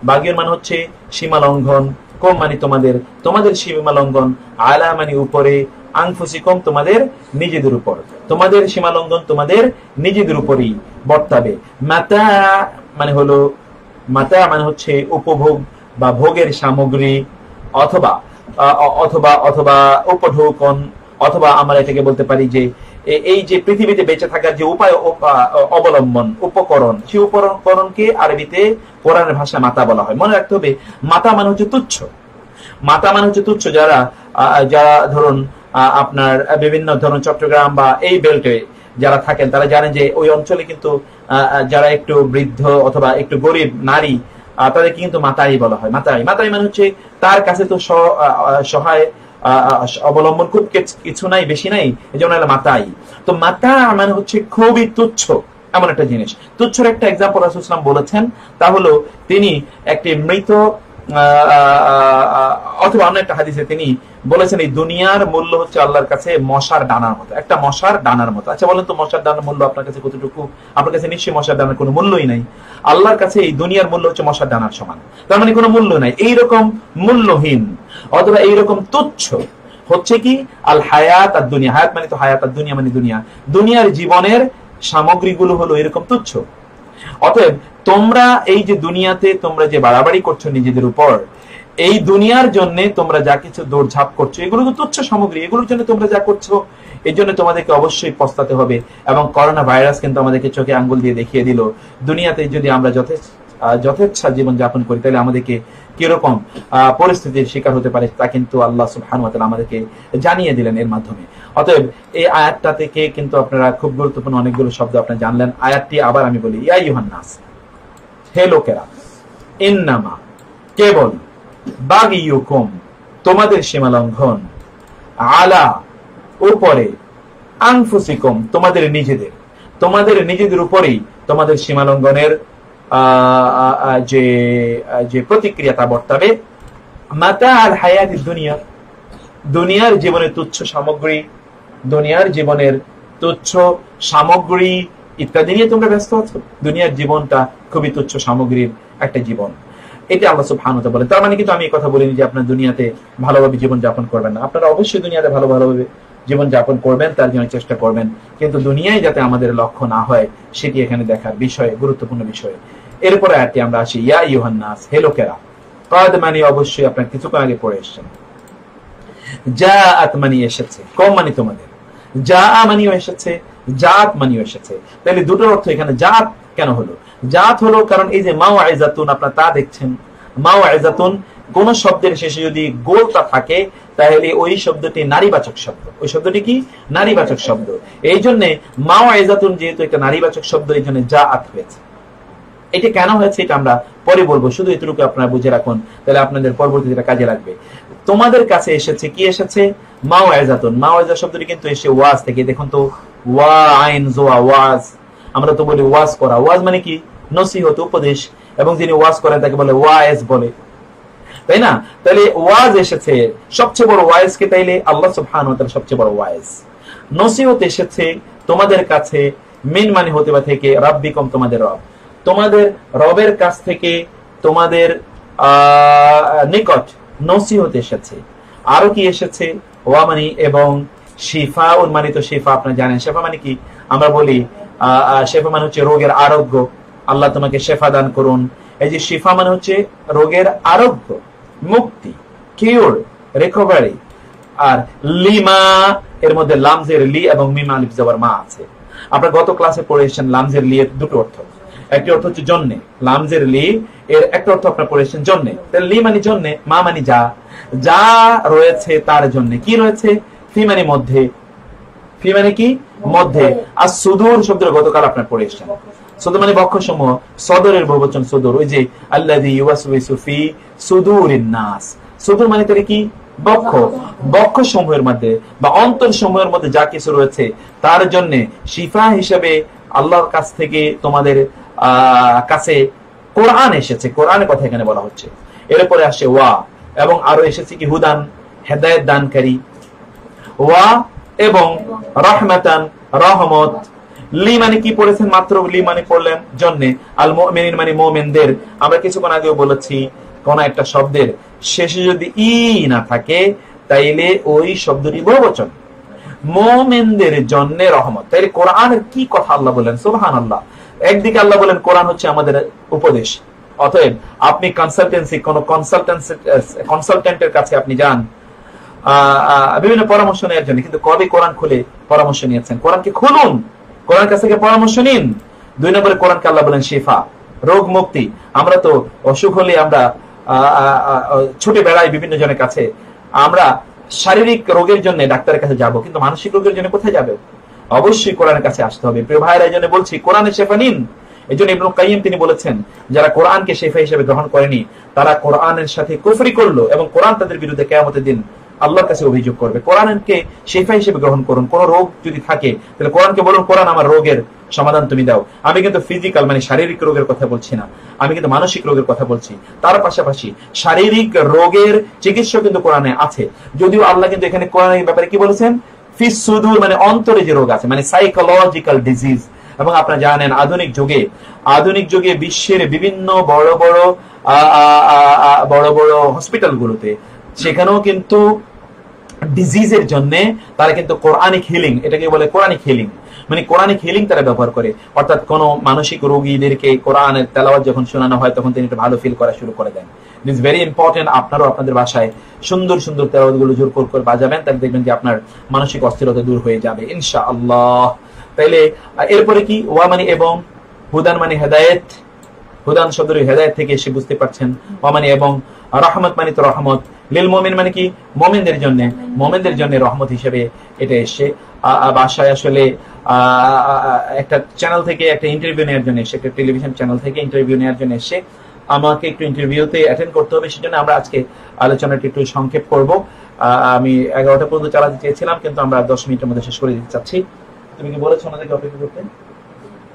বাগিয়ুন মানে হচ্ছে সীমা লঙ্ঘন, কম মানে তোমাদের, তোমাদের সীমা লঙ্ঘন, আলা মানে উপরে, আনফুসিকুম তোমাদের নিজেদের উপর, তোমাদের সীমা লঙ্ঘন তোমাদের নিজেদের উপরই বর্তাবে। মাতা মানে হলো, মাতা মানে হচ্ছে উপভোগ বা ভোগের সামগ্রী, অথবা অথবা অথবা উপঢৌকন, অথবা আমরা এটাকে বলতে পারি যে এই যে পৃথিবীতে বেঁচে থাকার যে উপায় অবলম্বন উপকরণ, সেই উপকরণকে আরবিতে কোরআনের ভাষায় মাতা বলা হয়। মনে রাখতে হবে মাতা মানে হচ্ছে তুচ্ছ। মাতা মানে হচ্ছে তুচ্ছ। যারা ধরুন আপনার বিভিন্ন ধরুন চট্টগ্রাম বা এই বেল্টে যারা থাকেন তারা জানেন যে ওই অঞ্চলে কিন্তু যারা একটু বৃদ্ধ অথবা একটু গরিব নারী তাদেরকে কিন্তু মাতাই বলা হয়। মাতাই মানে হচ্ছে তার কাছে তো সহায় অবলম্বন খুব কিছু নাই, বেশি নাই, এই জন্য মাতাই। তো মাতা মানে হচ্ছে খুবই তুচ্ছ এমন একটা জিনিস। তুচ্ছর একটা এক্সাম্পল রাসূল সাল্লাল্লাহু আলাইহি ওয়াসাল্লাম বলেছেন, তা হলো তিনি একটি মৃত অথবা অন্য একটা হাদিসে তিনি বলেছেন এই দুনিয়ার মূল্য হচ্ছে আল্লাহর কাছে মশার ডানার মতো, একটা মশার ডানার মতো। আচ্ছা বলেন তো মশার ডানার মূল্য আপনার কাছে কতটুকু? আপনার কাছে নিশ্চয়ই মশার ডানার কোনো মূল্যই নাই। আল্লাহর কাছে এই দুনিয়ার মূল্য হচ্ছে মশার ডানার সমান, তার মানে কোনো মূল্য নাই। এইরকম মূল্যহীন অথবা এইরকম তুচ্ছ হচ্ছে কি আল হায়াত আর দুনিয়া। হায়াত মানে তো হায়াত, আর দুনিয়া মানে দুনিয়া। দুনিয়ার জীবনের সামগ্রীগুলো হলো এরকম তুচ্ছ। অতএব তোমরা এই যে দুনিয়াতে তোমরা যে বাড়াবাড়ি করছো নিজেদের উপর, এই দুনিয়ার জন্য তোমরা যা কিছু দৌড়ঝাঁপ করছো এগুলো তো তুচ্ছ সামগ্রী, এগুলোর জন্য তোমরা যা করছো এই জন্য তোমাদেরকে অবশ্যই পস্তাতে হবে। এবং করোনা ভাইরাস কিন্তু আমাদেরকে চোখে আঙ্গুল দিয়ে দেখিয়ে দিল, দুনিয়াতে যদি আমরা যথেচ্ছা জীবন যাপন করি তাহলে আমাদেরকে কিরকম পরিস্থিতির শিকার হতে পারে তা কিন্তু আল্লাহ সুবহানাহু ওয়া তাআলা আমাদেরকে জানিয়ে দিলেন এর মাধ্যমে। অতএব এই আয়াতটা থেকে কিন্তু আপনারা খুব গুরুত্বপূর্ণ অনেকগুলো শব্দ আপনারা জানলেন। আয়াতটি আবার আমি বলি, ইয়া আইয়ুহান নাস, হে লোকেরা, ইন্নামা কেবল, বাগিয়ুকুম তোমাদের সীমালঙ্ঘন, আলা উপরে, আনফুসিকুম তোমাদের নিজেদের উপরেই তোমাদের সীমালঙ্ঘনের যে প্রতিক্রিয়া তা বর্তাবে। মাতা আল হায়াতি দুনিয়া, দুনিয়ার জীবনের তুচ্ছ সামগ্রী, দুনিয়ার জীবনের তুচ্ছ সামগ্রী ইত্যাদি নিয়ে তোমরা ব্যস্ত আছো। দুনিয়ার জীবনটা খুবই তুচ্ছ সামগ্রীর একটা জীবন, এটা আল্লাহ সুবহানাহু ওয়া তাআলা বলেন। তার মানে কিন্তু আমি এই কথা বলিনি যে আপনার দুনিয়াতে ভালোভাবে জীবন যাপন করবেন না। আপনারা অবশ্যই দুনিয়াতে ভালোভাবে জীবন যাপন করবেন, তার জন্য চেষ্টা করবেন, কিন্তু দুনিয়ায় যাতে আমাদের লক্ষ্য না হয় সেটি এখানে দেখার বিষয়, গুরুত্বপূর্ণ বিষয়। এরপরে আয়াতটি আমরা আসি, ইয়া আইয়ুহান নাস, হে লোকেরা। কাদ মানে অবশ্যই আপনার কিছুক্ষণ আগে পড়ে এসেছেন। জাআত মানে এসেছে, কম মানে তোমাদের, জাআ মানেও এসেছে, জাত মানেও এসেছে। তাহলে দুটোর অর্থ এখানে জাত কেন হলো? জাত হলো কারণ এই যে মাওয়াইজাতুন, আপনারা তা দেখছেন, মাওয়াইজাতুন কোন শব্দের শেষে যদি গোলতা থাকে তাহলে ওই শব্দটি নারীবাচক শব্দ। ওই শব্দটি কি? নারীবাচক শব্দ। এই জন্য মাওয়াইজাতুন যেহেতু একটা নারীবাচক শব্দ, এই জন্য জাআত হয়েছে। এটা কেন হয়েছে এটা আমরা পরে বলবো, শুধু এটুকু আপনারা বুঝে রাখুন, তাহলে আপনাদের পরবর্তীতে কাজে লাগবে। তোমাদের কাছে এসেছে কি এসেছে? মাওয়াইজাতুন। মাওয়াইজা শব্দটি কিন্তু এসে ওয়াজ থেকে। দেখুন তো, ওয়া আইন জোয়া, ওয়াজ। আমরা তো বলি ওয়াজ করা। ওয়াজ মানে কি? নসিহত, উপদেশ। এবং যিনি ওয়াজ করেন তাকে বলে ওয়াইজ বলে, তাই না? তাহলে ওয়াজ এসেছে, সবচেয়ে বড় ওয়াইজ কে? তাইলে আল্লাহ সুবহানাহু ওয়া তাআলা সবচেয়ে বড় ওয়াইজ। নসিহত এসেছে তোমাদের কাছে, মিন মানে হতে বা থেকে, রাব্বিকুম তোমাদের রব, তোমাদের রবের কাছ থেকে তোমাদের নিকট নসিহত এসেছে। আরো কি এসেছে? ওয়া মানে এবং, শিফাউন মানে তো শিফা, আপনারা জানেন শিফা মানে কি? আমরা বলি শিফা মানে হচ্ছে রোগের আরোগ্য, আল্লাহ তোমাকে শিফা দান করুন। এই যে শিফা মানে হচ্ছে রোগের আরোগ্য, মুক্তি, কিউর, রিকভারি। আর লিমা, এর মধ্যে লামজের লি এবং মিম আলিফ জবর মা আছে। আপনারা গত ক্লাসে পড়েছেন লামজের লি এর দুটো অর্থ। একটি অর্থ হচ্ছে জন্যে, লামজের লি এর একটা অর্থ আপনারা পড়েছেন জন্যে। তাহলে লি মানে জন্যে, মা মানে যা, যা রয়েছে তার জন্য। কি রয়েছে? ফি মানে মধ্যে, ফি মানে কি? মধ্যে। আর সুদূর শব্দের গতকাল আপনারা পড়ে এসেছেন। সুদূর মানে বক্ষ সমূহ, সদরের বহুবচন সুদূর। ওই যে আল্লাযী ইউওয়াসওয়িসু ফি সুদূরিন নাস, সুদূর মানে তার কি? বক্ষ। বক্ষ সমূহের মধ্যে বা অন্তর সমূহের মধ্যে যা কিছু রয়েছে তার জন্য শিফা হিসেবে আল্লাহর কাছ থেকে তোমাদের কাছে কোরআন এসেছে। কোরআনের কথা এখানে বলা হচ্ছে। এরপরে আসে ওয়া, এবং আরো এসেছে কি? হুদান, হেদায়েত দানকারী। ওয়া এবং রাহমাতান, রহমত। লি মানে কি পড়েছেন? মাত্র লি মানে পড়লেন জন্যে। আল মুমিনিন মানে মুমিনদের। আমরা কিছুক্ষণ আগেও বলেছি কোন একটা শব্দের শেষে যদি ই না থাকে তাইলে ওই শব্দটি বহুবচন। মুমিনদের জন্য রহমত। তাইলে কোরআনের কি কথা আল্লাহ বলেন, সুবহানাল্লাহ। একদিকে আল্লাহ বলেন কোরআন হচ্ছে আমাদের উপদেশ। অতএব আপনি কনসালটেন্সি, কোন কনসালটেন্টের কাছে আপনি যান, বিভিন্ন পরামর্শ নেওয়ার জন্য, কিন্তু কবে কোরআন খুলে পরামর্শ নিয়েছেন? কোরআনকে খুলুন, কোরআন কাছ থেকে পরামর্শ নিন। 2 নম্বরে কোরআনকে আল্লাহ বলেন শিফা, রোগ মুক্তি। আমরা তো অসুখ হলে আমরা ছুটে বেড়াই বিভিন্ন জনের কাছে। আমরা শারীরিক রোগের জন্য ডাক্তারের কাছে যাব, কিন্তু মানসিক রোগের জন্য কোথায় যাবে? অবশ্যই কোরআনের কাছে আসতে হবে। প্রিয় ভাইরা, এই জন্য বলছি কোরআনের শেফা নিন। এই জন্য ইবনুল কাইয়িম তিনি বলেছেন, যারা কোরআনকে শেফা হিসেবে গ্রহণ করেনি তারা কোরআনের সাথে কুফরি করলো, এবং কোরআন তাদের বিরুদ্ধে কিয়ামতের দিন আল্লাহর কাছে অভিযোগ করবে। কোরআনকে শেফা হিসেবে গ্রহণ করুন। কোন রোগ যদি থাকে তাহলে কোরআনকে বলুন, কোরআন আমার রোগের সমাধান তুমি দাও। আমি কিন্তু ফিজিক্যাল মানে শারীরিক রোগের কথা বলছি না, আমি কিন্তু মানসিক রোগের কথা বলছি। তার পাশাপাশি শারীরিক রোগের চিকিৎসা কিন্তু কোরআনে আছে, যদিও আল্লাহ কিন্তু এখানে কোরআনের ব্যাপারে কি বলেছেন? ফিস সুদূর, মানে অন্তরে যে রোগ আছে, মানে সাইকোলজিক্যাল ডিজিজ। এবং আপনারা জানেন আধুনিক যুগে বিশ্বের বিভিন্ন বড় বড় হসপিটাল গুলোতে সেখানেও কিন্তু ডিজিজের জন্য তারা কিন্তু কোরআনিক হিলিং, এটাকে বলে কোরআনিক হিলিং, মানে কোরআনিক হিলিং তারা ব্যবহার করে। অর্থাৎ কোন মানসিক রোগীদেরকে কোরআনের তেলাওয়াত যখন শোনানো হয় তখন তিনি একটু ভালো ফিল করা শুরু করে দেন। It is very important. আপনারাও আপনাদের বাসায় সুন্দর সুন্দর তেলাওয়াত গুলো জোর করে বাজাবেন, তাহলে দেখবেন যে আপনার মানসিক অস্থিরতা দূর হয়ে যাবে ইনশাআল্লাহ। তাইলে এরপরে কি? ওয়া মানে এবং, হুদান মানে হেদায়েত, হুদান শব্দের হেদায়েত থেকে এসে বুঝতে পারছেন। ওয়া মানে এবং, রহমত মানে তো রহমত, লিল মুমিন মানে কি? মুমিনদের জন্য রহমত হিসেবে এটা এসে বাসায় আসলে একটা চ্যানেল থেকে একটা ইন্টারভিউ নেওয়ার জন্য এসে, একটা টেলিভিশন চ্যানেল থেকে ইন্টারভিউ নেওয়ার জন্য এসে আমাকে একটু ইন্টারভিউতে অ্যাটেন্ড করতে হবে, সেজন্য আমরা আজকে আলোচনাটি একটু সংক্ষেপ করব। আমি 11টা পর্যন্ত চালাতে চেয়েছিলাম, কিন্তু আমরা 10 মিনিটের মধ্যে শেষ করে দিতে চাচ্ছি। তুমি কি বলেছো ওনাদেরকে অপেক্ষা করতে?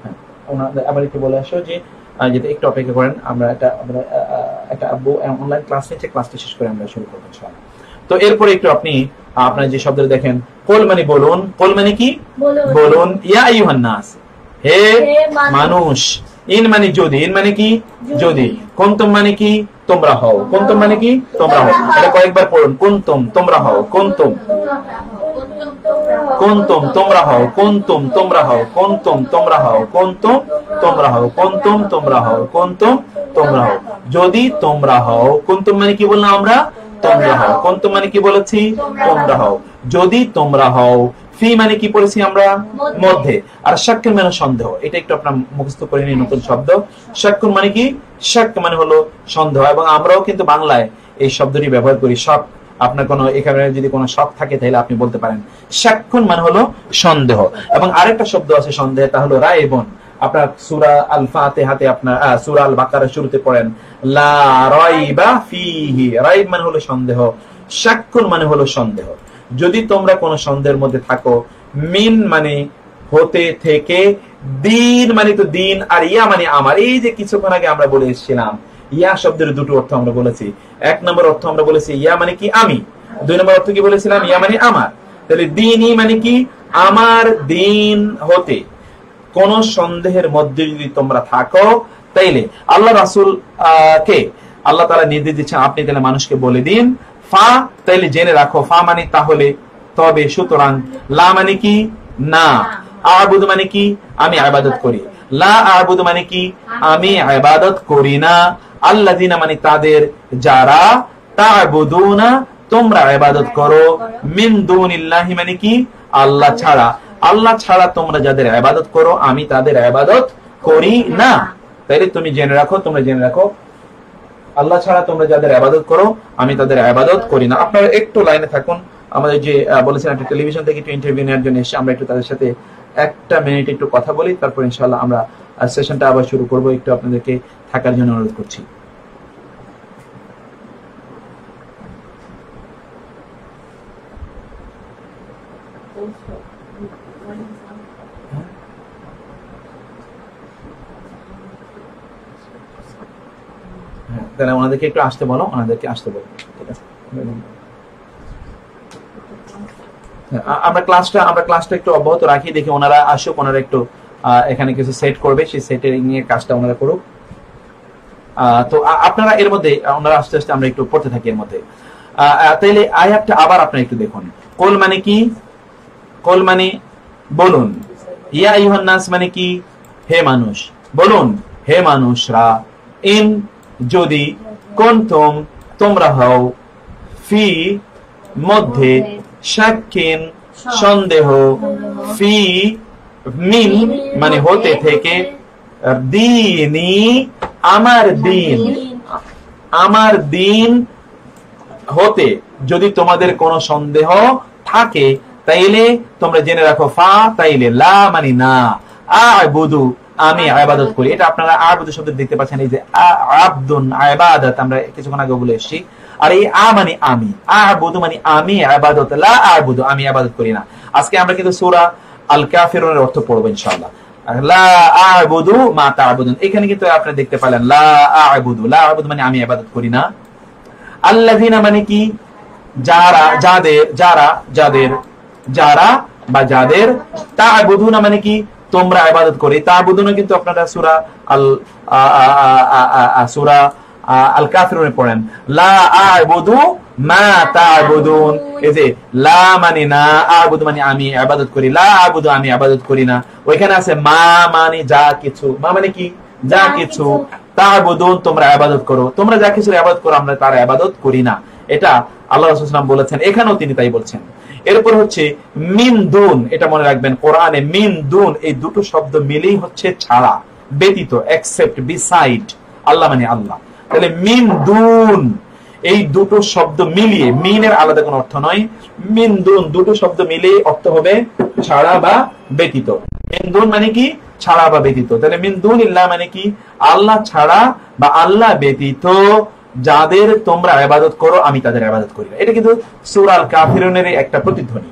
হ্যাঁ, ওনাদের আবার একটু বলে আসো যে যদি একটু অপেক্ষা করেন, আমরা একটা অনলাইন ক্লাস নিচ্ছে, ক্লাসটা শেষ করে আমরা শুরু করবো ইনশাআল্লাহ। তো এরপরে একটু আপনি আপনার যে শব্দটা দেখেন, কুল মানে বলুন, কুল মানে কি? বলুন। ইয়া আইয়ুহান নাস, হে মানুষ। ইন মানে যদি, ইন মানে কি? যদি। কুনতুম মানে কি? তোমরা হও। কুনতুম মানে কি? তোমরা হও। এটা কয়েকবার পড়ুন, কুনতুম তোমরা হও, কুনতুম কুনতুম তোমরা হও, কুনতুম তোমরা হও, কুনতুম তোমরা হও, কুনতুম তোমরা হও, কুনতুম তোমরা হও, কুনতুম তোমরা হও। যদি তোমরা হও, কুনতুম মানে কি বললাম আমরা? তোমরা হও। কুনতুম মানে কি বলেছি? তোমরা হও। যদি তোমরা হও। ফি মানে কি পড়েছি আমরা? মধ্যে। আর শাক্কুন মানে সন্দেহ। এটা একটু আপনারা মুখস্থ করে নিন, নতুন শব্দ। শাক্কুন মানে কি? শাক মানে হলো সন্দেহ, এবং আমরাও কিন্তু বাংলায় এই শব্দটি ব্যবহার করি। শক, আপনার কোনো এখানে যদি কোনো শক থাকে তাহলে আপনি বলতে পারেন শাক্কুন মানে হলো সন্দেহ। এবং আরেকটা শব্দ আছে সন্দেহ, তা হলো রায়বুন। আপনার সূরা আল ফাতিহাতে, আপনার সূরা আল বাকারার শুরুতে পড়েন লা রাইবা ফিহি। রাইব মানে হলো সন্দেহ, শাক্কুন মানে হলো সন্দেহ। যদি তোমরা কোন সন্দেহের মধ্যে থাকো, মিন মানে হতে থেকে, দিন মানে তো দিন, আর ইয়া মানে আমার। এই যে কিছুক্ষণ আগে আমরা বলে এসেছিলাম, ইয়া শব্দের দুটো অর্থ আমরা বলেছি। 1 নম্বর অর্থ আমরা বলেছি ইয়া মানে কি? আমি। 2 নম্বর অর্থ কি বলেছিলাম? ইয়া মানে আমার। তাহলে দিনই মানে কি? আমার দিন হতে কোন সন্দেহের মধ্যে যদি তোমরা থাকো, তাইলে আল্লাহ রাসূল কে আল্লাহ তাআলা নির্দেশ দিচ্ছেন আপনি তাহলে মানুষকে বলে দিন। ফা, তাইলে জেনে রাখো, ফা মানে তাহলে, তবে, সুতরাং। লা মানে কি? না। আবুদ মানে কি? আমি ইবাদত করি। লা আবুদ মানে কি? আমি ইবাদত করি না। আল্লাযিনা মানে তাদের যারা, তা'বুদুনা তোমরা ইবাদত করো, মিন দুনিল্লাহি মানে কি? আল্লাহ ছাড়া। আল্লাহ ছাড়া তোমরা যাদের ইবাদত করো, আমি তাদের ইবাদত করি না। তাইলে তুমি জেনে রাখো, তোমরা জেনে রাখো, আল্লাহ ছাড়া তোমরা যাদের ইবাদত করো, আমি তাদের ইবাদত করি না। আপনারা একটু লাইনে থাকুন। আমাদের যে বলেছেন একটা টেলিভিশন থেকে একটু ইন্টারভিউ নেওয়ার জন্য এসে, আমরা একটু তাদের সাথে 1 মিনিট একটু কথা বলি, তারপর ইনশাআল্লাহ আমরা সেশনটা আবার শুরু করব। একটু আপনাদেরকে থাকার জন্য অনুরোধ করছি। তাহলে ওনাদেরকে একটু আসতে বলো, ওনাদেরকে আসতে বলো, ঠিক আছে? আমরা ক্লাসটা একটু অব্যাহত রাখি, দেখি ওনারা আসুক, ওনারা একটু এখানে কিছু সেট করবে, সেই সেটিং এর কাজটা ওনারা করুক। তো আপনারা এর মধ্যে ওনারা আস্তে আস্তে আমরা একটু পড়তে থাকি এর মধ্যে। তাইলে আয়াতটা আবার আপনারা একটু দেখুন। কুল মানে কি? কুল মানে বলুন। ইয়া আইয়ুহান নাস মানে কি? হে মানুষ। বলুন, হে মানুষরা। ইন যদি, কুনতুম তোমরা হও, ফি মধ্যে, শাক্কিন সন্দেহ, ফি মিন মানে হতে থেকে, দীনি আমার দিন, আমার দিন হতে যদি তোমাদের কোনো সন্দেহ থাকে তাইলে তোমরা জেনে রাখো, ফা তাইলে, লা মানে না, আ'বুদু আমি ইবাদত করি। এটা আপনারা আ'বুদু শব্দ দেখতে পাচ্ছেন, এই যে আবদুন ইবাদত আমরা কিছুক্ষণ আগে বলে এসেছি। আর এই মানে আমি, আ'বুদু মানে আমি ইবাদত, লা আ'বুদু আমি ইবাদত করি না। আজকে আমরা কিন্তু সূরা আল কাফিরুনের অর্থ পড়ব ইনশাআল্লাহ। লা আ'বুদু মা তা'বুদুন, এখানে কিন্তু আপনি দেখতে পেলেন লা আ'বুদু, লা আ'বুদু মানে আমি ইবাদত করি না। আল্লাযিনা মানে কি যারা, যাদের, যারা, যাদের, যারা বা যাদের, তা'বুদুনা মানে কি তোমরা ইবাদত করে। তা'বুদুনা কিন্তু আপনারা সূরা আল কাফিরুনে পড়েন, লা আ'বুদু মা তা'বুদুন, এই যে লা মানে না, আ'বুদু মানে আমি ইবাদত করি, লা আ'বুদু আমি ইবাদত করি না। ওইখানে আছে মা মানে যা কিছু, মা মানে কি যা কিছু, তা'বুদুন তোমরা ইবাদত করো, তোমরা যা কিছু ইবাদত করো আমরা তার ইবাদত করি না। এটা আল্লাহ রাসূল সাল্লাল্লাহু আলাইহি ওয়াসাল্লাম বলেছেন, এখানেও তিনি তাই বলছেন। এরপর হচ্ছে মিন দুন, এটা মনে রাখবেন কোরআনে মিন দুন এই দুটো শব্দ মিলেই হচ্ছে ছাড়া, ব্যতীত, এক্সেপ্ট, বিসাইড, আল্লাহ মানে আল্লাহ। তাহলে মিন দুন এই দুটো শব্দ মিলিয়ে, মিনের আলাদা কোনো অর্থ নয়, মিন দুন দুটো শব্দ মিলিয়ে অর্থ হবে ছাড়া বা ব্যতীত। মিন দুন মানে কি ছাড়া বা ব্যতীত। তাহলে মিন দুন ইল্লাহ মানে কি আল্লাহ ছাড়া বা আল্লাহ ব্যতীত যাদের তোমরা ইবাদত করো আমি তাদের ইবাদত করি না। এটা কিন্তু সূরা আল কাফিরুনের একটা প্রতিধ্বনি।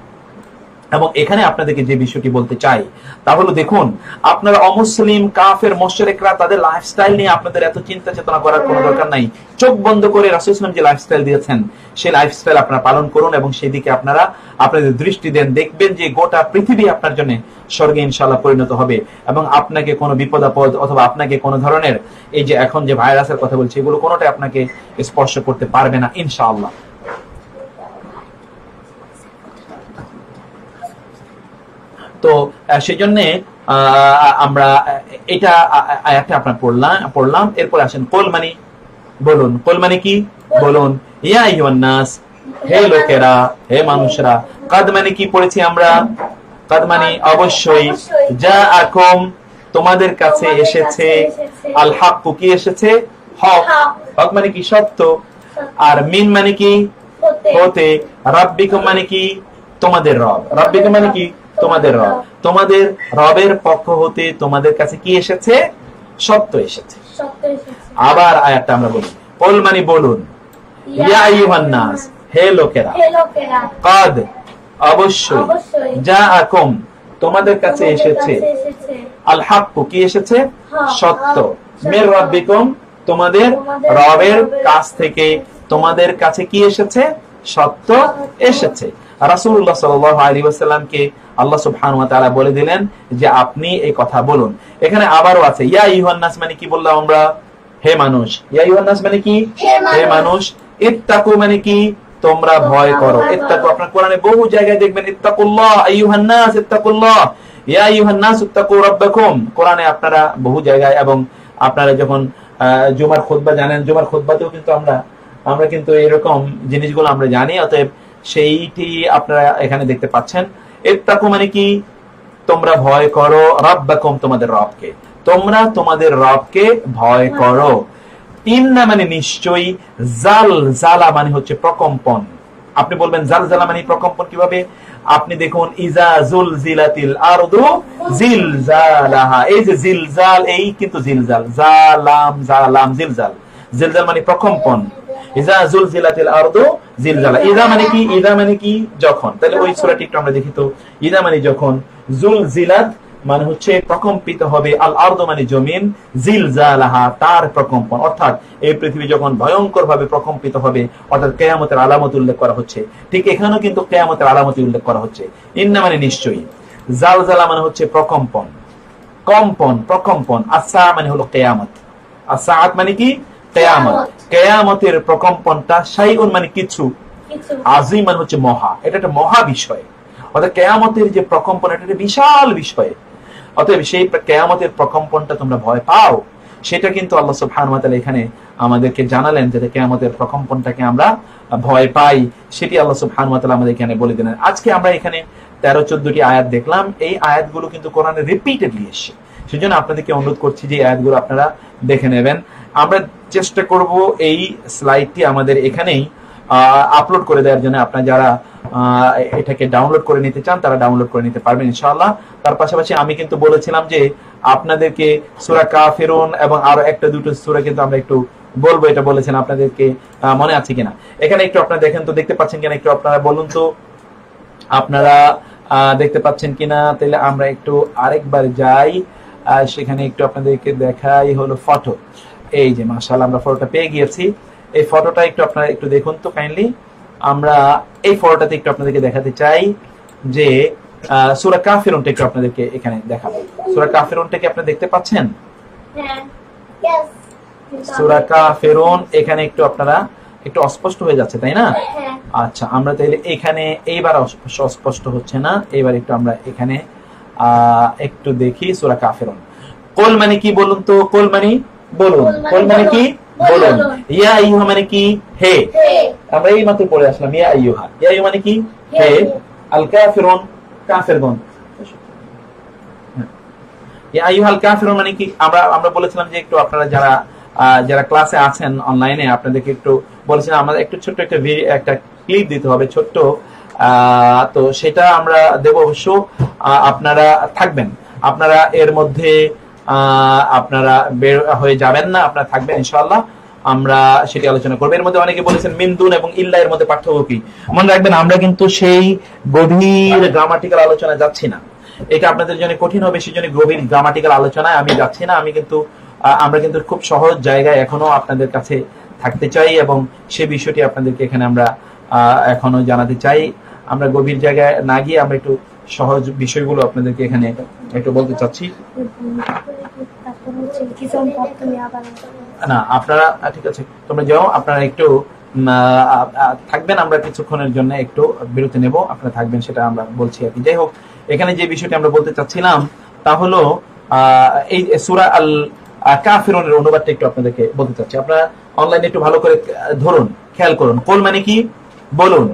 এবং এখানে আপনাদেরকে যে বিষয়টি বলতে চাই তা হলো, দেখুন আপনারা অমুসলিম কাফের মুশরিকরা তাদের লাইফস্টাইল নিয়ে আপনাদের এত চিন্তা চেতনা করার কোনো দরকার নাই। চোখ বন্ধ করে রাসূল সাল্লাল্লাহু আলাইহি ওয়াসাল্লাম যে লাইফস্টাইল দিয়েছেন সেই লাইফস্টাইল আপনারা পালন করুন এবং সেদিকে আপনারা আপনাদের দৃষ্টি দেন। দেখবেন যে গোটা পৃথিবী আপনার জন্য স্বর্গে ইনশাআল্লাহ পরিণত হবে এবং আপনাকে কোনো বিপদ আপদ অথবা আপনাকে কোনো ধরনের এই যে এখন যে ভাইরাসের কথা বলছি এগুলো কোনোটাই আপনাকে স্পর্শ করতে পারবে না ইনশাআল্লাহ। তো সেই জন্য আমরা এটা আয়াতটা আপনার পড়লাম। এরপর আসেন কুল মানে বলুন, কুল মানে কি বলুন, ইয়া আইয়ুহান নাস হে লোকেরা, হে মানুষরা, কাদ মানে কি পড়েছি আমরা, কাদ মানে অবশ্যই, জাআকুম তোমাদের কাছে এসেছে, আল হক কি এসেছে, হক, হক মানে কি সত্য, আর মিন মানে কি হতে, রাব্বিকুম মানে কি তোমাদের রব, রাব্বিকুম মানে কি তোমাদের রব, তোমাদের রবের পক্ষ হতে তোমাদের কাছে কি এসেছে, সত্য এসেছে। আবার আয়াতটা আমরা বলি, কুল মানে বলুন, ইয়া আইয়ুহান নাস হে লোকেরা, কাদ অবশ্যই, জাআকুম তোমাদের কাছে এসেছে, আল হক কি এসেছে সত্য, মির রাব্বিকুম তোমাদের রবের কাছ থেকে তোমাদের কাছে কি এসেছে সত্য এসেছে। রাসূলুল্লাহ সাল্লাল্লাহু আলাইহি ওয়াসাল্লামকে আল্লাহ সুবহানাহু ওয়া তাআলা বলে দিলেন যে আপনি এই কথা বলুন। এখানে আবারও আছে ইয়া আইয়ুহান নাস মানে কি বললাম আমরা, হে মানুষ, ইয়া আইয়ুহান নাস মানে কি হে মানুষ, ইত্তাকু মানে কি তোমরা ভয় করো, ইত্তাকু আপনারা কোরআনে বহু জায়গায় দেখবেন ইত্তাকুল্লাহ আইয়ুহান নাস ইত্তাকুল্লাহ, ইয়া আইয়ুহান নাস ইত্তাকু রাব্বাকুম, কোরআনে আপনারা বহু জায়গায়, এবং আপনারা যখন জুমার খুতবা জানেন, জুমার খুতবাতেও কিন্তু আমরা কিন্তু এরকম জিনিসগুলো আমরা জানি, অতএব সেইটি আপনারা এখানে দেখতে পাচ্ছেন। ইত্তাকু মানে কি তোমরা ভয় করো, রাব্বাকুম তোমাদের রবকে, তোমরা তোমাদের রবকে ভয় করো। ইন্না মানে নিশ্চয়ই, জালজালা মানে হচ্ছে প্রকম্পন। আপনি বলবেন জালজালা মানে প্রকম্পন কিভাবে, আপনি দেখুন ইজা জুলজিলাতিল আরদু জিলজালাহা, এই যে জিলজাল এই কিন্তু জিলজাল, জালাম জিলজাল, জিলজাল মানে প্রকম্পন, ইজা জুলজিলাতিল আরদু জিলজালা, ইজা মানে কি, ইজা মানে কি যখন, তাহলে ওই সূরাটি একটু আমরা দেখি তো, ইজা মানে যখন, জুলজিলাত মানে হচ্ছে প্রকম্পিত হবে, আল আরদু মানে জমিন, জিলজালাহা তার প্রকম্পন, অর্থাৎ এই পৃথিবী যখন ভয়ঙ্কর ভাবে প্রকম্পিত হবে, অর্থাৎ কিয়ামতের আলামত উল্লেখ করা হচ্ছে। ঠিক এখানেও কিন্তু কিয়ামতের আলামত উল্লেখ করা হচ্ছে। ইন্না মানে নিশ্চয়ই, জালজালা মানে হচ্ছে প্রকম্পন, কম্পন, প্রকম্পন, আসা মানে হলো কিয়ামত, আসাআত মানে কি কিয়ামত, কিয়ামতের প্রকম্পনটা, শাইউন মানে কিছু, আযীম মানে হচ্ছে মহা, এটা একটা মহা বিষয়, অর্থাৎ কিয়ামতের যে প্রকম্পন এটা একটা বিশাল বিষয়। অতএব সেই কিয়ামতের প্রকম্পনটা তোমরা ভয় পাও, সেটা কিন্তু আল্লাহ সুবহানাহু ওয়া তাআলা এখানে আমাদেরকে জানালেন, যে কিয়ামতের প্রকম্পনটাকে আমরা ভয় পাই, সেটি আল্লাহ সুবহানাহু ওয়া তাআলা আমাদের এখানে বলে দিলেন। আজকে আমরা এখানে 13-14টি আয়াত দেখলাম। এই আয়াতগুলো কিন্তু কোরআনে রিপিটেডলি এসেছে, সেজন্য আপনাদেরকে অনুরোধ করছি যে আয়াতগুলো আপনারা দেখে নেবেন। আমরা চেষ্টা করব এই স্লাইডটি আমাদের এখানেই আপলোড করে দেওয়ার জন্য। আপনারা যারা এটাকে ডাউনলোড করে নিতে চান তারা ডাউনলোড করে নিতে পারবেন ইনশাআল্লাহ। তার পাশাপাশি আমি কিন্তু বলেছিলাম যে আপনাদেরকে সূরা কাফিরুন এবং আরো একটা দুটো সূরা কিন্তু আমরা একটু বলবো, এটা বলেছেন আপনাদেরকে মনে আছে কিনা। এখানে একটু আপনারা দেখেন তো, দেখতে পাচ্ছেন কিনা একটু আপনারা বলুন তো, আপনারা দেখতে পাচ্ছেন কিনা। তাহলে আমরা একটু আরেকবার যাই, সেখানে একটু আপনাদেরকে দেখাই হলো ফটো। এই যে মাশাআল্লাহ আমরা ফটোটা পেয়ে গিয়েছি। এই ফটোটা একটু আপনারা একটু দেখুন তো কাইন্ডলি। আমরা এই ফটোটাতে একটু আপনাদেরকে দেখাতে চাই যে সূরা কাফিরুনটা একটু আপনাদেরকে এখানে দেখাবো। সূরা কাফিরুনটা কি আপনারা দেখতে পাচ্ছেন? হ্যাঁ, यस। সূরা কাফিরুন এখানে একটু আপনারা একটু অস্পষ্ট হয়ে যাচ্ছে, তাই না? আচ্ছা, আমরা তাহলে এখানে এইবার অস্পষ্ট হচ্ছে না, এবার একটু আমরা এখানে একটু দেখি সূরা কাফিরুন। কুল মানে কি বলুন তো? কুল মানে বলুন। কুল মানে কি? বলুন। ইয়া আইয়ুহা মানে কি? হে। আমরা এই মাত্র পড়ে আসলাম ইয়া আইয়ুহা। ইয়া আইয়ুহা মানে কি? হে। আল কাফিরুন, কাফিরগণ। ইয়া আইয়ুহাল কাফিরুন মানে কি? আমরা বলেছিলাম যে একটু আপনারা যারা ক্লাসে আছেন অনলাইনে, আপনাদেরকে একটু বলেছিলাম আমাদের একটু ছোট্ট একটা ক্লিপ দিতে হবে, ছোট্ট। তো সেটা আমরা দেব অবশ্য। আপনারা থাকবেন, আপনারা এর মধ্যে আপনারা বের হয়ে যাবেন না, আপনারা থাকবেন ইনশাআল্লাহ। আমরা সেটি আলোচনা করবো। এর মধ্যে অনেকে বলেছেন মিনদুন এবং ইল্লা এর মধ্যে পার্থক্য কি। মনে রাখবেন আমরা কিন্তু সেই গভীর গ্রামাটিক্যাল আলোচনা যাচ্ছি না, এটা আপনাদের জন্য কঠিন হবে, সেজন্য গভীর গ্রামাটিক্যাল আলোচনায় আমি যাচ্ছি না। আমরা কিন্তু খুব সহজ জায়গায় এখনো আপনাদের কাছে থাকতে চাই এবং সেই বিষয়টি আপনাদেরকে এখানে আমরা এখনো জানাতে চাই। আমরা গভীর জায়গায় না গিয়ে আমরা একটু সহজ বিষয়গুলো আপনাদেরকে এখানে একটু বলতে চাচ্ছি। না আপনারা ঠিক আছে, তোমরা যাও, আপনারা একটু থাকবেন, আমরা কিছুক্ষণের জন্য একটু বিরতি নেব, আপনারা থাকবেন, সেটা আমরা বলছি আর কি। যাই হোক, এখানে যে বিষয়টি আমরা বলতে চাচ্ছিলাম তা হলো এই সূরা আল কাফিরুনের অনুবাদটা একটু আপনাদেরকে বলতে চাচ্ছি। আপনারা অনলাইনে একটু ভালো করে ধরুন, খেয়াল করুন। কুল মানে কি? বলুন।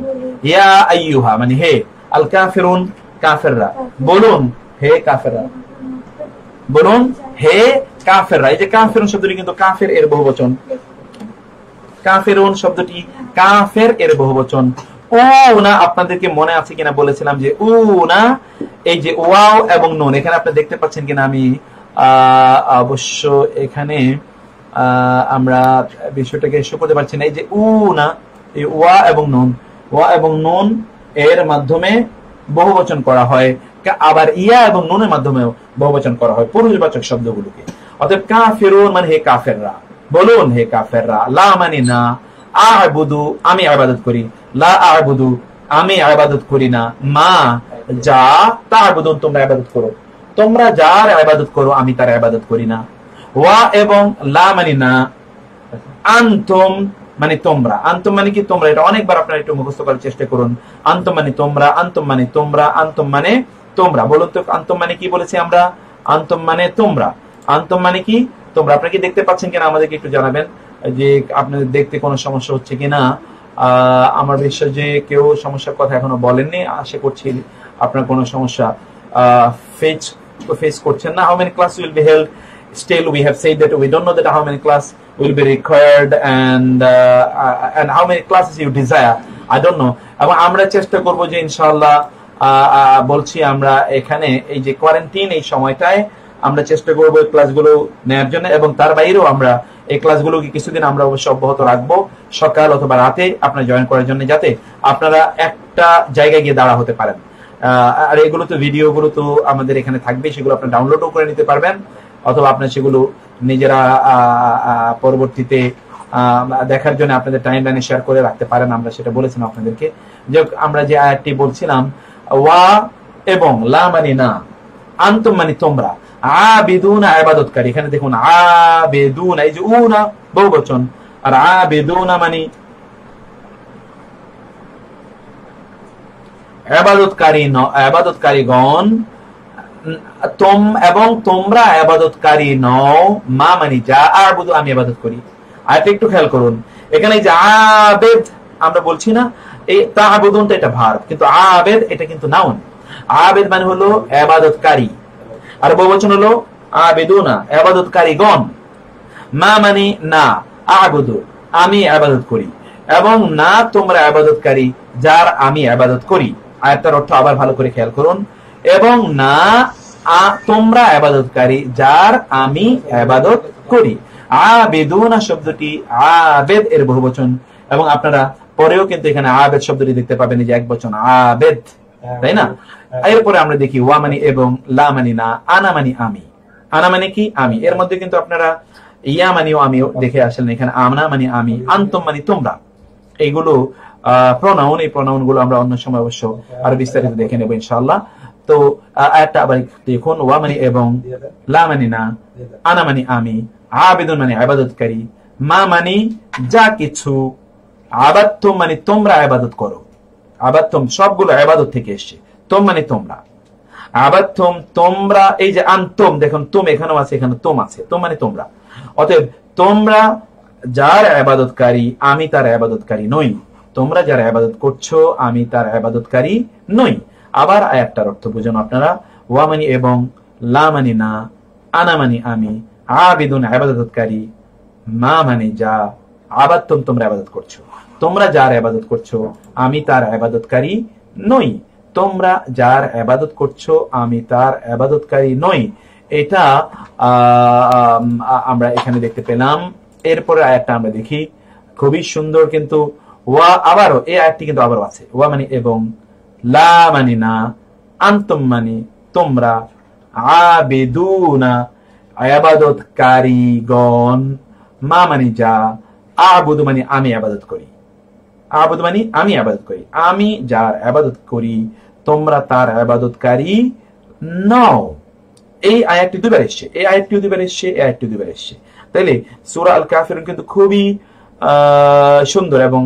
ইয়া আইয়ুহা মানে হে, আল কাফিরুন কাফেররা, বলুন হে কাফেররা, বলুন হে কাফেররা। এই যে কাফিরুন শব্দটি কিন্তু কাফের এর বহুবচন। কাফিরুন শব্দটি কাফের এর বহুবচন। উনা আপনাদেরকে মনে আছে কিনা বলেছিলাম যে উনা, এই যে ওয়াও এবং নুন, এখানে আপনি দেখতে পাচ্ছেন কিনা আমি অবশ্য এখানে আমরা বিষয়টাকে শো করতে পারছি না। এই যে উনা, এই ওয়া এবং নুন এর মাধ্যমে বহুবচন করা হয়, আবার ইয়া এবং নুনের মাধ্যমেও বহুবচন করা হয় পুরুষবাচক শব্দগুলোকে। অতএব কাফিরুন মানে হে কাফেররা, বলুন হে কাফেররা। লা মানে না, আ'বুদু আমি ইবাদত করি, লা আ'বুদু আমি ইবাদত করি না, মা যা তা'বুদুন তোমরা ইবাদত করো, তোমরা যার ইবাদত করো আমি তার ইবাদত করি না। ওয়া এবং লা মানে না, আনতুম মানে তোমরা, আনতুম মানে কি? তোমরা। এটা অনেকবার আপনারা একটু মুখস্থ করার চেষ্টা করুন। আনতুম মানে তোমরা, আনতুম মানে তোমরা, আনতুম মানে তোমরা। বলুন তো আনতুম মানে কি বলেছি আমরা? আনতুম মানে তোমরা। আনতুম মানে কি? তোমরা। আপনারা কি দেখতে পাচ্ছেন কিনা আমাদেরকে একটু জানাবেন যে আপনাদের দেখতে কোনো সমস্যা হচ্ছে কিনা। আমার বিশ্বাস যে কেউ সমস্যার কথা এখনো বলেননি, আশা করছি আপনার কোনো সমস্যা ফেস করছেন না। How many classes will be held? Still we have said that we don't know that how many class will be required and how many classes you desire, I don't know. এবং আমরা চেষ্টা করব যে ইনশাআল্লাহ বলছি আমরা এখানে এই যে কোয়ারেন্টাইন এই সময়টায় আমরা চেষ্টা করব এই ক্লাসগুলো নেওয়ার জন্য, এবং তার বাইরেও আমরা এই ক্লাসগুলোকে কিছুদিন আমরা অবশ্যই অব্যাহত রাখবো, সকাল অথবা রাতে আপনারা জয়েন করার জন্য, যাতে আপনারা একটা জায়গায় গিয়ে দাঁড়া হতে পারেন। আর এগুলো তো ভিডিওগুলো তো আমাদের এখানে থাকবে, সেগুলো আপনারা ডাউনলোডও করে নিতে পারবেন, অথবা আপনারা সেগুলো নিজেরা পরবর্তীতে দেখার জন্য আপনাদের টাইমলাইনে শেয়ার করে রাখতে পারেন। আমরা সেটা বলেছিলাম আপনাদেরকে। যে আমরা যে আয়াতটি বলছিলাম, ওয়া এবং লা মানে না, আনতুম মানে তোমরা, আবিদুনা ইবাদতকারী। এখানে দেখুন আবিদুনা, এই যে উনা বহুবচন, আর আবিদুনা মানে ইবাদতকারীগণ, এবং তোমরা ইবাদতকারী নও, মা মানে যা, আবুদু আমি ইবাদত করি। আয়াতটা একটু খেয়াল করুন, এখানে যে আবেদ আমরা বলছি না, এই তা'বুদুন এটা ভার্ব, কিন্তু আবেদ এটা কিন্তু নাউন। আবেদ মানে হলো ইবাদতকারী, আর বহুবচন হলো আবেদুনা ইবাদতকারীগণ। মা মানে না, আবুদু আমি ইবাদত করি, এবং না তোমরা ইবাদতকারী যার আমি ইবাদত করি। আয়াতটার অর্থ আবার ভালো করে খেয়াল করুন, এবং না তোমরা ইবাদতকারী যার আমি ইবাদত করি। আবেদুনা শব্দটি আবেদ এর বহুবচন, এবং আপনারা পরেও কিন্তু এখানে আবেদ শব্দটি দেখতে পাবেন যে একবচন আবেদ, তাই না? এরপরে আমরা দেখি ওয়া মানে এবং, লা মানে না, আনা মানে আমি। আনা মানে কি? আমি। এর মধ্যে কিন্তু আপনারা ইয়া মানিও আমিও দেখে আসলেন, এখানে আনা মানে আমি, আনতুম মানে তোমরা। এইগুলো প্রোনাউন, এই প্রোনাউন গুলো আমরা অন্য সময় অবশ্য আরো বিস্তারিত দেখে নেবো ইনশাআল্লাহ। তো আয়াতটা আবার দেখুন, ওয়া মানে এবং, লা মানে না, আনা মানে আমি, আবেদুন মানে ইবাদতকারী, মা মানে যা কিছু, আবাদতুম মানে তোমরা ইবাদত করো। আবাদতুম সবগুলো ইবাদত থেকে এসেছে, তোম মানে তোমরা, আবাদতুম তোমরা। এই যে আনতুম, দেখুন তুম এখানেও আছে, এখানে তোম আছে, তোম মানে তোমরা। অতএব তোমরা যার ইবাদতকারী, আমি তার ইবাদতকারী নই। তোমরা যার ইবাদত করছো, আমি তার ইবাদতকারী নই। আবার আয়াতটার অর্থ বুঝুন আপনারা, ওয়া মানে এবং, লা মানে না, আনা মানে আমি, আবিদুন ইবাদতকারী, মা মানে যা, আবাদতুম তোমরা ইবাদত করছো। তোমরা যার ইবাদত করছো, আমি তার ইবাদতকারী নই। তোমরা যার ইবাদত করছো, আমি তার ইবাদতকারী নই। এটা আমরা এখানে দেখতে পেলাম। এরপরে আয়াতটা আমরা দেখি, খুবই সুন্দর কিন্তু। ওয়া আবারও এই আয়াতটি কিন্তু আবারও আছে, ওয়া মানে এবং, লা মানে না, আনতুম মানে তোমরা, আবেদুনা ইবাদতকারীগণ, মা মানে যা, আবুদু মানে আমি ইবাদত করি। আবুদু মানে আমি ইবাদত করি, আমি যার ইবাদত করি, তোমরা তার ইবাদতকারী নও। এই আয়াতটি দুইবার এসেছে, এই আয়াতটিও দুইবার এসেছে, এই আয়াতটি দুইবার এসেছে। তাইলে সূরা আল কাফিরুন কিন্তু খুবই সুন্দর, এবং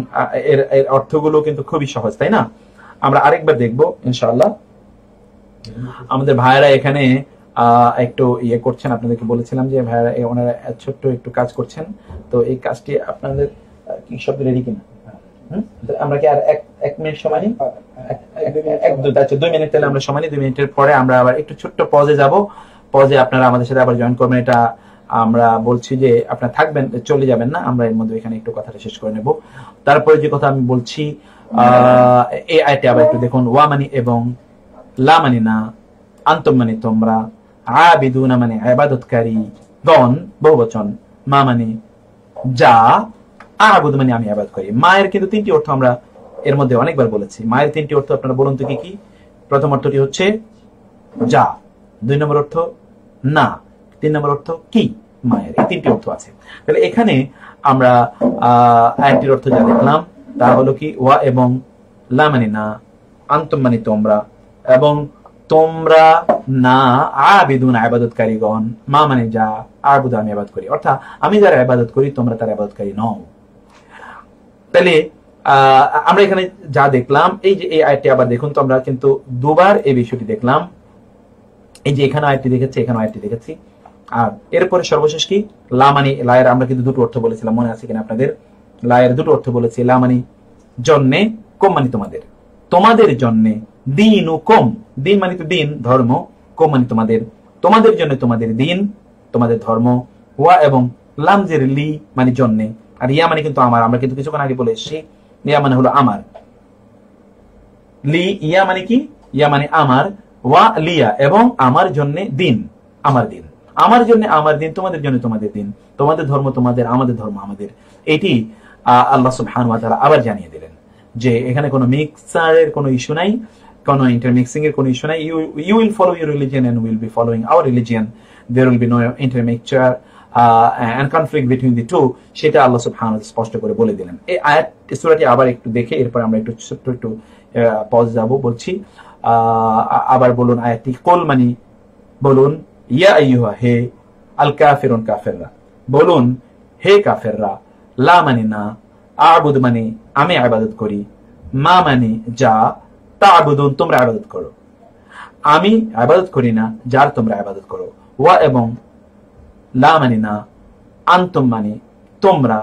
এর অর্থগুলো কিন্তু খুবই সহজ, তাই না? আমরা আরেকবার দেখবো ইনশাআল্লাহ। আমাদের ভাইয়েরা এখানে একটু ইয়ে করছেন, আপনাদেরকে বলেছিলাম যে ভাইয়েরা ওনারা ছোট্ট একটু কাজ করছেন। তো এই কাজটি আপনাদের কি সব রেডি কিনা? আমরা কি আর এক মিনিট সময় নিই? 2 মিনিট, তাহলে আমরা সময় নিই। 2 মিনিটের পরে আমরা আবার একটু ছোট্ট পজে যাব। পজে আপনারা আমাদের সাথে আবার জয়েন করবেন। এটা আমরা বলছি যে আপনারা থাকবেন, চলে যাবেন না। আমরা এর মধ্যে এখানে একটু কথাটা শেষ করে নেব। তারপরে যে কথা আমি বলছি, এই আয়াতে আবার একটু দেখুন, ওয়া মানে এবং, লা মানে না, আনতুম মানে তোমরা, আবিদুনা মানে ইবাদতকারী গণ বহুবচন, মা মানে যা, আবুদ মানে আমি ইবাদত করি। মায়ের কিন্তু 3টি অর্থ আমরা এর মধ্যে অনেকবার বলেছি। মায়ের 3টি অর্থ আপনারা বলুন তো কি কি? প্রথম অর্থটি হচ্ছে যা, 2 নম্বর অর্থ না, 3 নম্বর অর্থ কি? মায়ের। এই 3টি অর্থ আছে। তাহলে এখানে আমরা আয়াতটির অর্থ যা দেখলাম তা হলো কি, ওয়া এবং, লা মানে না, আনতুম মানে তোমরা, এবং তোমরা না, আবিদুন ইবাদতকারীগণ, মা মানে যা, আবুদ আমি ইবাদত করি। অর্থাৎ আমি যারা ইবাদত করি, তোমরা তার ইবাদতকারী নও। তাহলে আমরা এখানে যা দেখলাম, এই যে এই আয়াতটি আবার দেখুন তো, আমরা কিন্তু দুবার এই বিষয়টি দেখলাম। এই যে এখানে আয়াতটি দেখেছি, এখানে আয়াতটি দেখেছি। আর এরপরে সর্বশেষ কি, লা মানে, লায়ের আমরা কিন্তু 2টো অর্থ বলেছিলাম, মনে আছে কিনা আপনাদের? লায়ের 2টো অর্থ বলেছি। লা মানে জন্যে, কম মানে তোমাদের, তোমাদের জন্যে, দিন ও কম, দিন মানে তো দিন ধর্ম, কম মানে তোমাদের, তোমাদের জন্য তোমাদের দিন, তোমাদের ধর্ম। ওয়া এবং, লামজের লি মানে জন্যে, আর ইয়া মানে কিন্তু আমার। আমরা কিন্তু কিছুক্ষণ আগে বলে এসেছি, ইয়া মানে হলো আমার, লি ইয়া মানে কি? ইয়া মানে আমার, ওয়া লিয়া এবং আমার জন্য দিন, আমার দিন, আমার জন্য আমার দিন, তোমাদের জন্য তোমাদের দিন, তোমাদের ধর্ম তোমাদের, আমাদের ধর্ম আমাদের। এটি আল্লাহ সুবহানাহু ওয়া তাআলা আবার জানিয়ে দিলেন যে এখানে কোনো মিক্সারের কোনো ইস্যু নাই, কোনো ইন্টারমিক্সিং এর কোনো ইস্যু নাই। You will follow your religion and will be following our religion, there will be no intermixture and conflict between the two, সেটা আল্লাহ সুবহানাহু ওয়া তাআলা স্পষ্ট করে বলে দিলেন। এই আয়াত সূরাটি আবার একটু দেখে এরপর আমরা একটু ছোট্ট একটু পজ যাব। বলছি আবার বলুন আয়াতটি, কুল মানে বলুন, ইয়া আইয়ুহা হে, আল কাফিরুন কাফেররা, বলুন হে কাফেররা, লা মানে না, আবুদ মানে আমি ইবাদত করি, মা মানে যা, তা'বুদুন তোমরা ইবাদত করো, আমি ইবাদত করি না, যার তোমরা ইবাদত করো। ওয়া এবং লা মানে না, আনতুম মানে তোমরা,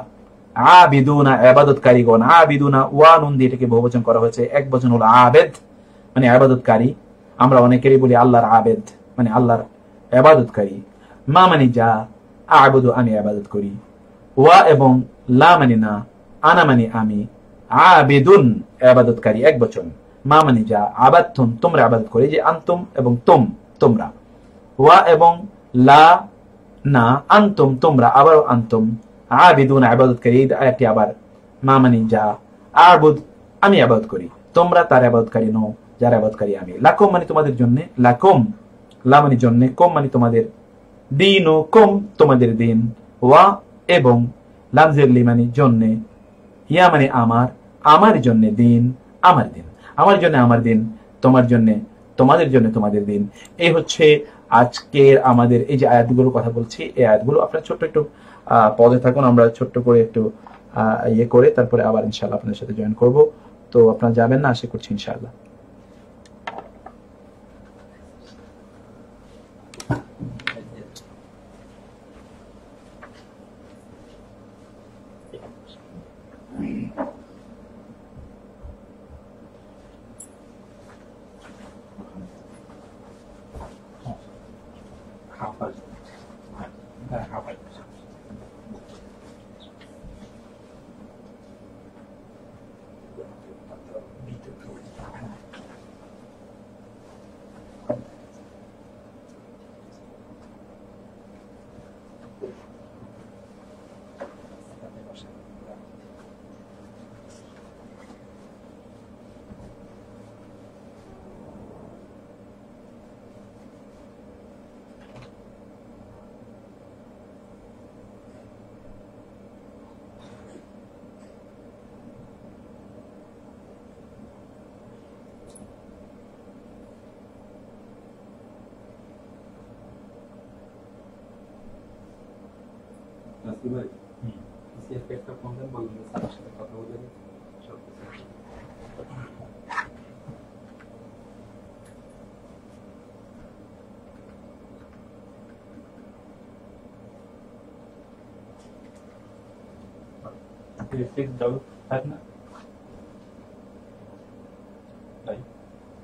আবিদুনা ইবাদতকারীগণ, আবিদুনা ওয়া নুন দিয়ে এটাকে বহুবচন করা হয়েছে, এক বচন হলো আবেদ মানে ইবাদতকারী। আমরা অনেকেরই বলি আল্লাহর আবেদ মানে আল্লাহর ইবাদতকারী। মা মানে যা, আবুদু আমি ইবাদত করি। ওয়া এবং লা মানে না, আনা মানে আমি, আবিদুন ইবাদতকারী এক বচন, মা মানে যা, আবাদতুম তোমরা ইবাদত করি, যে আনতুম এবং তোমরা। ওয়া এবং লা না, আনতুম তোমরা, আবার আনতুম, আবিদুন ইবাদতকারী, এই আয়াতটি আবার মা মানে যা, আবুদ আমি ইবাদত করি, তোমরা তার ইবাদতকারী নও, যার ইবাদতকারী আমি। লাকুম মানে তোমাদের জন্য, লাকুম লা মানে জন্য, কুম মানে তোমাদের, দীনুকুম তোমাদের দিন। ওয়া এবং লাম জিরলি মানে জন্য, ইয়া মানে আমার জন্য দিন, আমার দিন, আমার জন্য আমার দিন, তোমার জন্য তোমাদের জন্য তোমাদের দিন। এই হচ্ছে আজকের আমাদের এই যে আয়াতগুলোর কথা বলছি, এই আয়াতগুলো আপনারা ছোট্ট একটু পদে থাকুন, আমরা ছোট্ট করে একটু ইয়ে করে তারপরে আবার ইনশাআল্লাহ আপনাদের সাথে জয়েন করব। তো আপনারা যাবেন না, আশা করছি ইনশাআল্লাহ।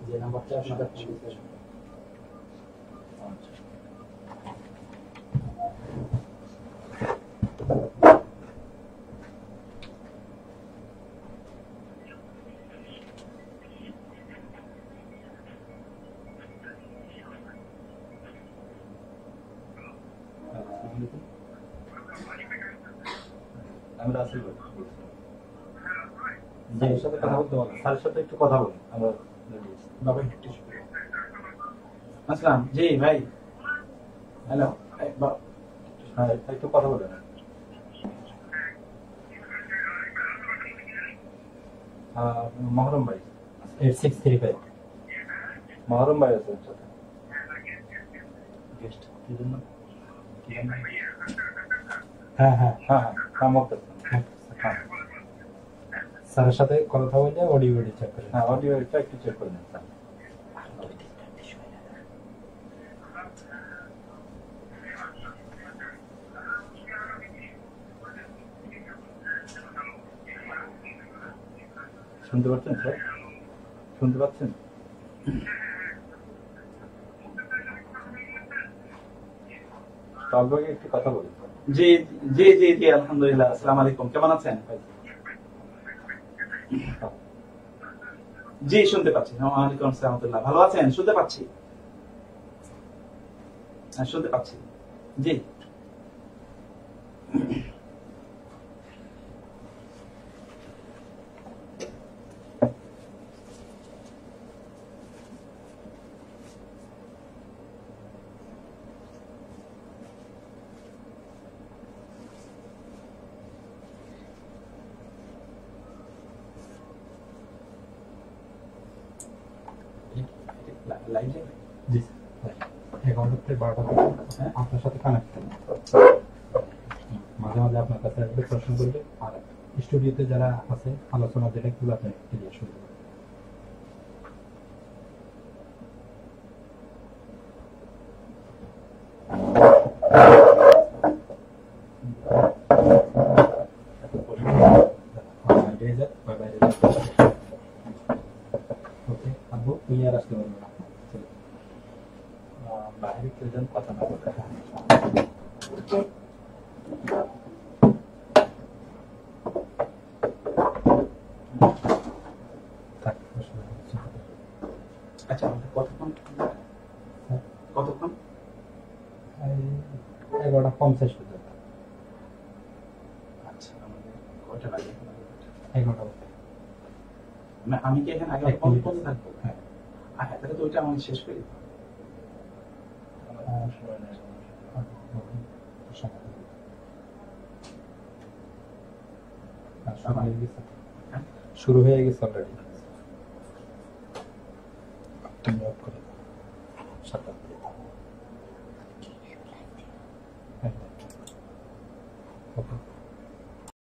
যে নাম্বারটা আপনারা আমি রাসেল ভাই, স্যারের সাথে কথা বলতে পারবো, স্যারের সাথে একটু কথা বলুন। আমরা আসসালাম জি ভাই, হ্যালো, হ্যাঁ একটু কথা বলেন। মহরম ভাই, 8635 মহরম ভাই আছে সাথে। গেস্ট কি জন্য? হ্যাঁ হ্যাঁ হ্যাঁ হ্যাঁ হ্যাঁ মুক্তার হ্যাঁ স্যারের সাথে কথা বলে অডিও চেক করে। হ্যাঁ অডিও একটু চেক করে নিন স্যার। শুনতে পাচ্ছেন স্যার? শুনতে পাচ্ছেন? তালবাগে একটু কথা বলি। জি জি জি জি আলহামদুলিল্লাহ। আসসালামু আলাইকুম, কেমন আছেন? জি শুনতে পাচ্ছি। ওয়ালাইকুম আসসালাম রাহমাতুল্লাহ। ভালো আছেন? শুনতে পাচ্ছি, হ্যাঁ শুনতে পাচ্ছি। জি লাইভ যাবে? জি স্যার, 11টা থেকে 12টা আপনার সাথে কানেক্ট থাকবে। মাঝে মাঝে আপনার কাছে আসবে, প্রশ্ন করবে, আর স্টুডিওতে যারা আছে আলোচনা যেটা গুলো আপনি ক্লিয়ার শুনতে পাবেন। বাইরে যা বাইরে যা ওকে আব্বু তুমি আর আসতে পারবে না চলো। বাইরে কেউ যেন কথা না বলে। থাক অসুবিধা নেই। আচ্ছা আমাদের কতক্ষণ কতক্ষণ? এই 11:50 পর্যন্ত। আচ্ছা আমাদের কয়টা লাগে? 11টা পর্যন্ত। মানে আমি কি এখানে আগে এক মিনিট। পর্যন্ত থাকবো? হ্যাঁ আচ্ছা তাহলে তো ওইটা আমি শেষ করি। শুরু হয়ে গেছে অলরেডি। তুমি অফ করে দাও। 7টা